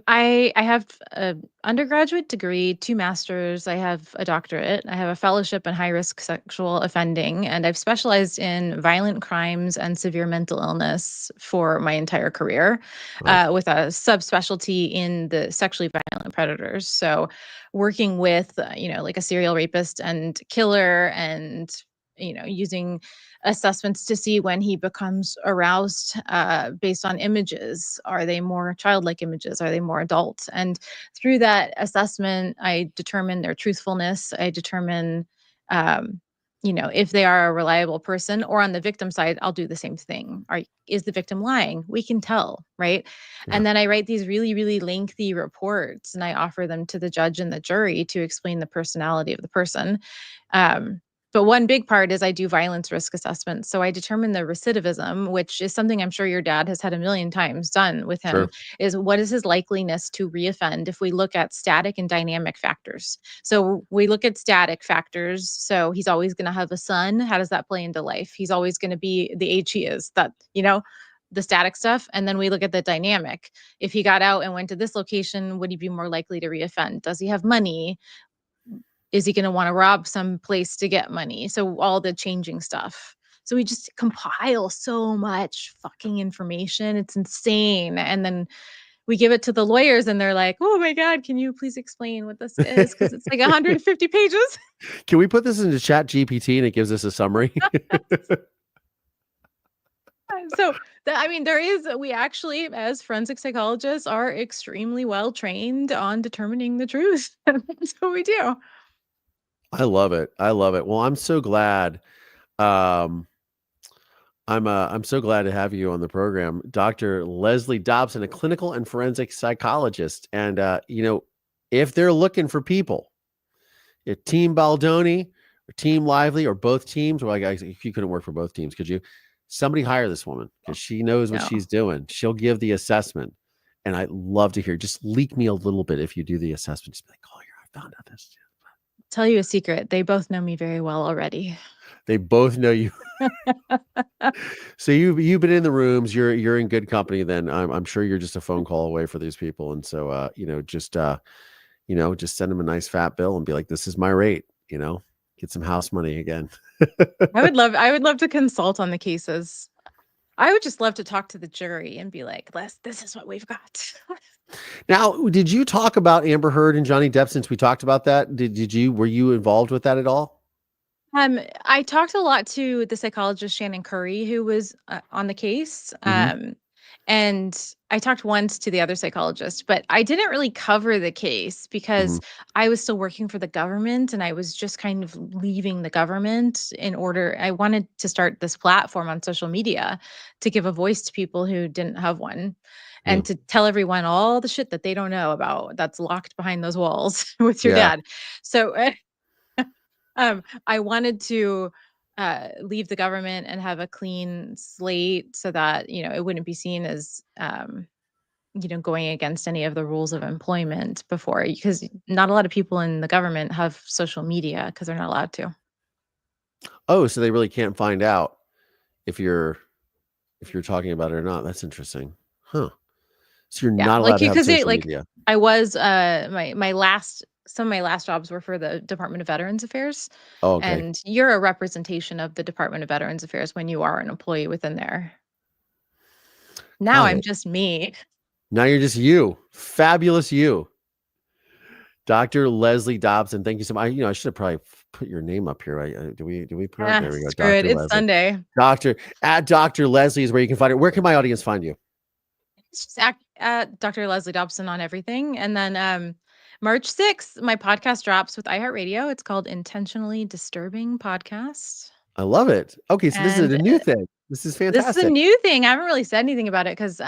Speaker 6: I have a undergraduate degree, 2 masters. I have a doctorate. I have a fellowship in high risk sexual offending, and I've specialized in violent crimes and severe mental illness for my entire career,
Speaker 1: Wow.
Speaker 6: with a subspecialty in the sexually violent predators. So, working with like a serial rapist and killer, and using assessments to see when he becomes aroused based on images. Are they more childlike images? Are they more adult? And through that assessment, I determine their truthfulness. I determine, if they are a reliable person. Or on the victim side, I'll do the same thing. Is the victim lying? We can tell, right?
Speaker 1: Yeah.
Speaker 6: And then I write these really, really lengthy reports, and I offer them to the judge and the jury to explain the personality of the person. But one big part is I do violence risk assessments. So I determine the recidivism, which is something I'm sure your dad has had a million times done with him,
Speaker 1: Sure.
Speaker 6: is what is his likeliness to reoffend if we look at static and dynamic factors. So we look at static factors. So he's always going to have a son. How does that play into life? He's always going to be the age he is, the static stuff. And then we look at the dynamic. If he got out and went to this location, would he be more likely to reoffend? Does he have money? Is he going to want to rob some place to get money? So all the changing stuff. So we just compile so much fucking information. It's insane. And then we give it to the lawyers and they're like, "Oh my God, can you please explain what this is?" Because it's like 150 pages.
Speaker 1: Can we put this into Chat GPT and it gives us a summary?
Speaker 6: So we actually, as forensic psychologists, are extremely well trained on determining the truth. That's what we do.
Speaker 1: I love it. I love it. Well, I'm so glad. Um, I'm so glad to have you on the program, Dr. Leslie Dobson, a clinical and forensic psychologist. And if they're looking for people, if Team Baldoni or Team Lively or both teams, well, guys, if you couldn't work for both teams, could you? Somebody hire this woman because she knows what
Speaker 6: No.
Speaker 1: she's doing. She'll give the assessment, and I'd love to hear. Just leak me a little bit if you do the assessment. Just be like, "Oh, yeah, I found out this."
Speaker 6: Tell you a secret. They both know me very well already.
Speaker 1: They both know you. So you've been in the rooms. You're in good company. Then I'm sure you're just a phone call away for these people. And so just send them a nice fat bill and be like, "This is my rate." Get some house money again.
Speaker 6: I would love to consult on the cases. I would just love to talk to the jury and be like, this is what we've got."
Speaker 1: Now, did you talk about Amber Heard and Johnny Depp since we talked about that? Were you involved with that at all?
Speaker 6: I talked a lot to the psychologist Shannon Curry, who was on the case.
Speaker 1: Mhm.
Speaker 6: And I talked once to the other psychologist, but I didn't really cover the case because
Speaker 1: Mhm.
Speaker 6: I was still working for the government and I was just kind of leaving the government I wanted to start this platform on social media to give a voice to people who didn't have one
Speaker 1: Yeah.
Speaker 6: and to tell everyone all the shit that they don't know about that's locked behind those walls with your
Speaker 1: Yeah.
Speaker 6: dad. So I wanted to leave the government and have a clean slate so that it wouldn't be seen as going against any of the rules of employment before, because not a lot of people in the government have social media because they're not allowed to.
Speaker 1: Oh, so they really can't find out if you're talking about it or not. That's interesting. Huh. So you're
Speaker 6: Yeah,
Speaker 1: not
Speaker 6: like
Speaker 1: allowed to have
Speaker 6: because
Speaker 1: social media.
Speaker 6: I was my last some of my last jobs were for the Department of Veterans Affairs,
Speaker 1: Oh, okay.
Speaker 6: and you're a representation of the Department of Veterans Affairs when you are an employee within there. Now
Speaker 1: Got
Speaker 6: I'm
Speaker 1: it.
Speaker 6: just me.
Speaker 1: Now you're just you. Fabulous you. Dr. Leslie Dobson. Thank you so much. I should have probably put your name up here. Do we put it? There we go.
Speaker 6: Screw it.
Speaker 1: Dr.
Speaker 6: It's
Speaker 1: Leslie.
Speaker 6: Sunday.
Speaker 1: Dr. Leslie is where you can find it. Where can my audience find you?
Speaker 6: It's just at Dr. Leslie Dobson on everything. And then March 6th, my podcast drops with iHeartRadio. It's called Intentionally Disturbing Podcast.
Speaker 1: I love it. Okay, so this is
Speaker 6: And
Speaker 1: a new thing. This is
Speaker 6: this is a
Speaker 1: fantastic.
Speaker 6: new thing. I haven't really said anything about it because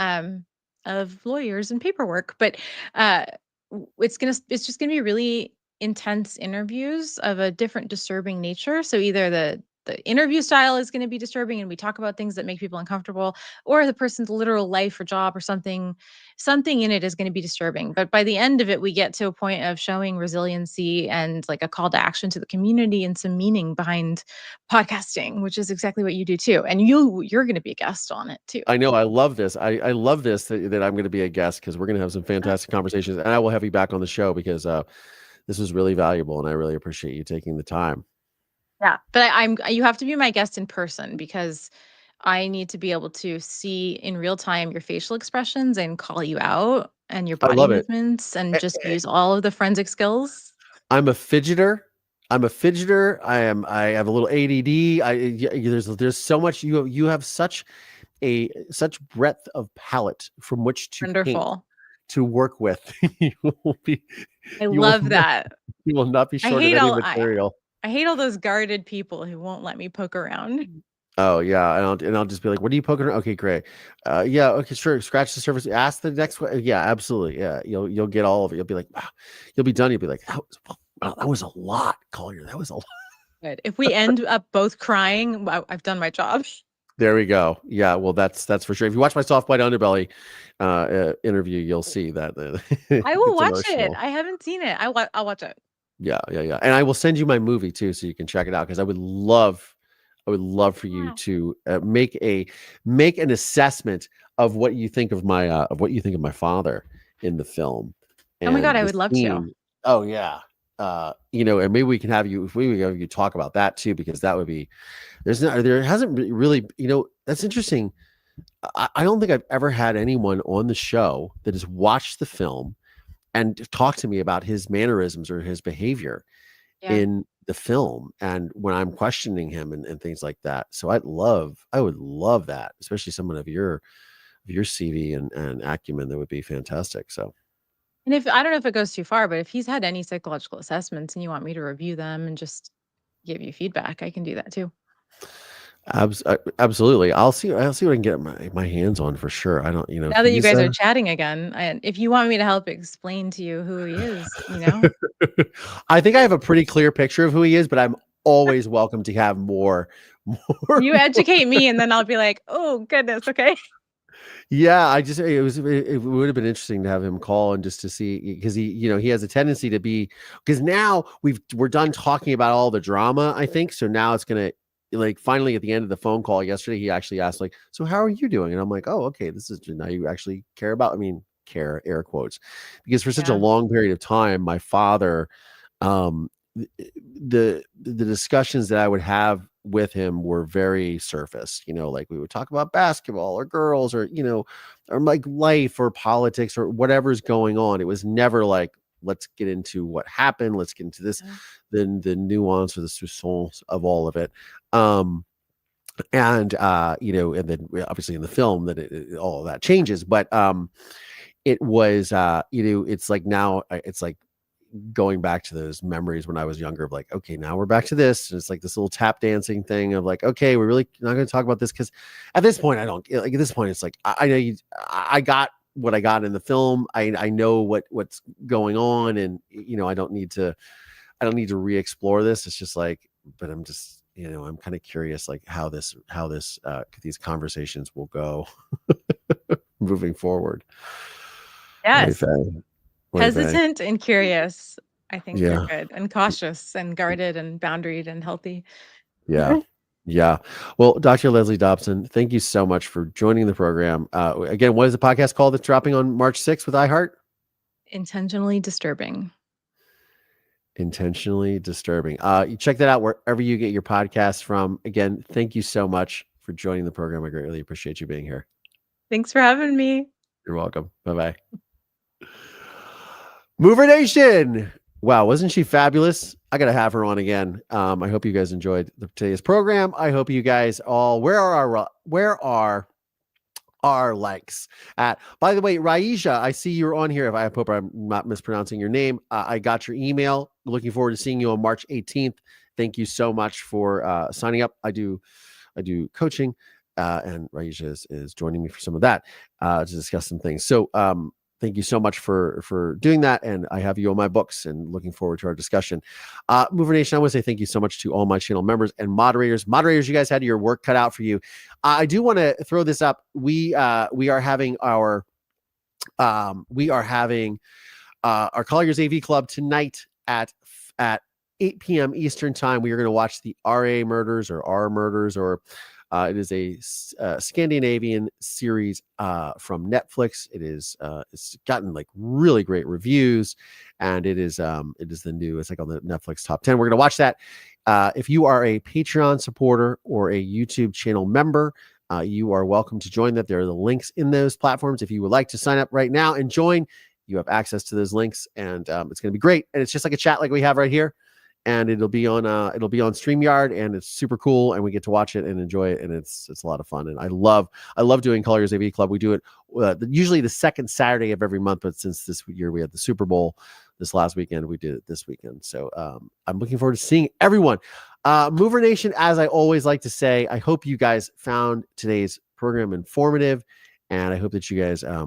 Speaker 6: of lawyers and paperwork, but it's just gonna be really intense interviews of a different disturbing nature. So either the interview style is going to be disturbing and we talk about things that make people uncomfortable, or the person's literal life or job or something in it is going to be disturbing. But by the end of it, we get to a point of showing resiliency and like a call to action to the community and some meaning behind podcasting, which is exactly what you do too. And you're going to be a guest on it too.
Speaker 1: I know. I love this. I love this that I'm going to be a guest because we're going to have some fantastic conversations, and I will have you back on the show because this was really valuable, and I really appreciate you taking the time.
Speaker 6: Yeah, but you have to be my guest in person because I need to be able to see in real time your facial expressions and call you out and your
Speaker 1: I
Speaker 6: body
Speaker 1: love it.
Speaker 6: movements and just use all of the forensic skills.
Speaker 1: I'm a fidgeter. I have a little ADD. There's so much. You have such breadth of palette from which to paint,
Speaker 6: Wonderful.
Speaker 1: to work with. You
Speaker 6: love that.
Speaker 1: You will not be short of any material.
Speaker 6: I hate all those guarded people who won't let me poke around.
Speaker 1: Oh yeah, and I'll just be like, "What are you poking around?" Okay, great. Yeah, okay, sure. Scratch the surface. Ask the next one. Yeah, absolutely. Yeah, you'll get all of it. You'll be like, wow. You'll be done. You'll be like, that was a lot, Collier. That was a lot.
Speaker 6: Good. If we end up both crying, I've done my job.
Speaker 1: There we go. Yeah, well, that's for sure. If you watch my Soft White Underbelly interview, you'll see that.
Speaker 6: I will watch it. I haven't seen it. I'll watch it.
Speaker 1: Yeah. And I will send you my movie too, so you can check it out because I would love for you to make an assessment of what you think of my father in the film.
Speaker 6: Oh my God, I would love to.
Speaker 1: Oh yeah. And maybe we can have you talk about that too, because that would be, there hasn't really, that's interesting. I don't think I've ever had anyone on the show that has watched the film and talked to me about his mannerisms or his behavior in the film. And when I'm questioning him and things like that. So I would love that, especially someone of your CV and acumen. That would be fantastic. So.
Speaker 6: And I don't know if it goes too far, but if he's had any psychological assessments and you want me to review them and just give you feedback, I can do that too.
Speaker 1: Absolutely. I'll see what I can get my hands on for sure. I don't,
Speaker 6: now that you guys are chatting again, and if you want me to help explain to you who he is,
Speaker 1: I think I have a pretty clear picture of who he is, but I'm always welcome to have more.
Speaker 6: You educate me and then I'll be like, oh goodness. Okay.
Speaker 1: Yeah, it would have been interesting to have him call and just to see, because he has a tendency to be, because now we're done talking about all the drama, I think. So now it's going to, like, finally at the end of the phone call yesterday, he actually asked, like, so how are you doing? And I'm like, oh, okay, this is now you actually care about, care, air quotes, because for such a long period of time, my father, the discussions that I would have with him were very surface, like we would talk about basketball or girls or, or like life or politics or whatever's going on. It was never like, let's get into what happened. Let's get into this, then the nuance or the source of all of it. And then obviously in the film that all of that changes, but it was, it's like now it's like going back to those memories when I was younger of like, okay, now we're back to this. And it's like this little tap dancing thing of like, okay, we're really not going to talk about this. Cause at this point, it's like, I know I got what I got in the film. I know what's going on. And, I don't need to re-explore this. It's just like, but I'm just, I'm kind of curious, like how these conversations will go moving forward.
Speaker 6: Yes. Hesitant and curious. I think they're good, and cautious and guarded and boundaried and healthy.
Speaker 1: Yeah. Yeah. Well, Dr. Leslie Dobson, thank you so much for joining the program. Again, what is the podcast called that's dropping on March 6th with iHeart?
Speaker 6: Intentionally Disturbing.
Speaker 1: Intentionally Disturbing. You check that out wherever you get your podcasts from. Again, thank you so much for joining the program. I greatly appreciate you being here.
Speaker 6: Thanks for having me.
Speaker 1: You're welcome. Bye-bye. Mover Nation. Wow, wasn't she fabulous? I got to have her on again. I hope you guys enjoyed today's program. I hope you guys all, where are our likes at? By the way, Raisha, I see you're on here. I hope I'm not mispronouncing your name. I got your email. Looking forward to seeing you on March 18th. Thank you so much for signing up. I do coaching, and Raisha is joining me for some of that to discuss some things. So thank you so much for doing that. And I have you on my books and looking forward to our discussion. Mover Nation, I want to say thank you so much to all my channel members and moderators. Moderators, you guys had your work cut out for you. I do want to throw this up. We are having our Colliers AV Club tonight at 8 p.m. Eastern time. We are going to watch the R Murders, or it is a Scandinavian series from Netflix. It's gotten like really great reviews, and it is the new. It's like on the Netflix top 10. We're going to watch that. If you are a Patreon supporter or a YouTube channel member, you are welcome to join that. There are the links in those platforms. If you would like to sign up right now and join, you have access to those links, and it's going to be great. And it's just like a chat like we have right here. And it'll be on StreamYard, and it's super cool, and we get to watch it and enjoy it, and it's a lot of fun. And I love doing Colliers AV Club. We do it usually the second Saturday of every month, but since this year we had the Super Bowl this last weekend, we did it this weekend. So I'm looking forward to seeing everyone. Mover Nation, as I always like to say, I hope you guys found today's program informative, and I hope that you guys are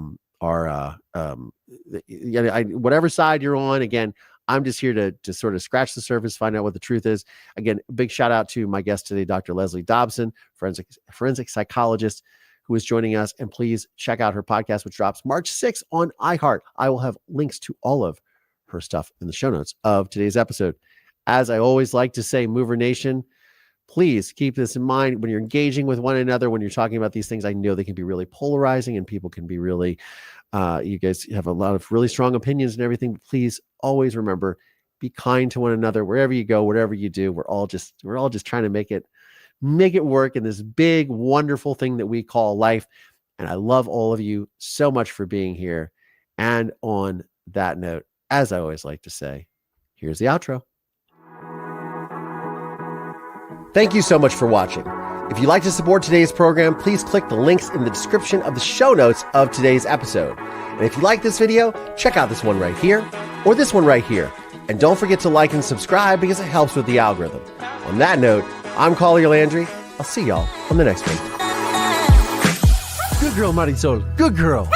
Speaker 1: whatever side you're on. Again, I'm just here to sort of scratch the surface, find out what the truth is. Again, big shout out to my guest today, Dr. Leslie Dobson, forensic psychologist, who is joining us. And please check out her podcast, which drops March 6th on iHeart. I will have links to all of her stuff in the show notes of today's episode. As I always like to say, Mover Nation, please keep this in mind when you're engaging with one another, when you're talking about these things. I know they can be really polarizing, and people can be really, you guys have a lot of really strong opinions and everything. But please always remember, be kind to one another wherever you go, whatever you do. We're all just trying to make it work in this big, wonderful thing that we call life. And I love all of you so much for being here. And on that note, as I always like to say, here's the outro. Thank you so much for watching. If you'd like to support today's program, please click the links in the description of the show notes of today's episode. And if you like this video, check out this one right here, or this one right here. And don't forget to like and subscribe, because it helps with the algorithm. On that note, I'm Collier Landry. I'll see y'all on the next one. Good girl, Marisol. Good girl.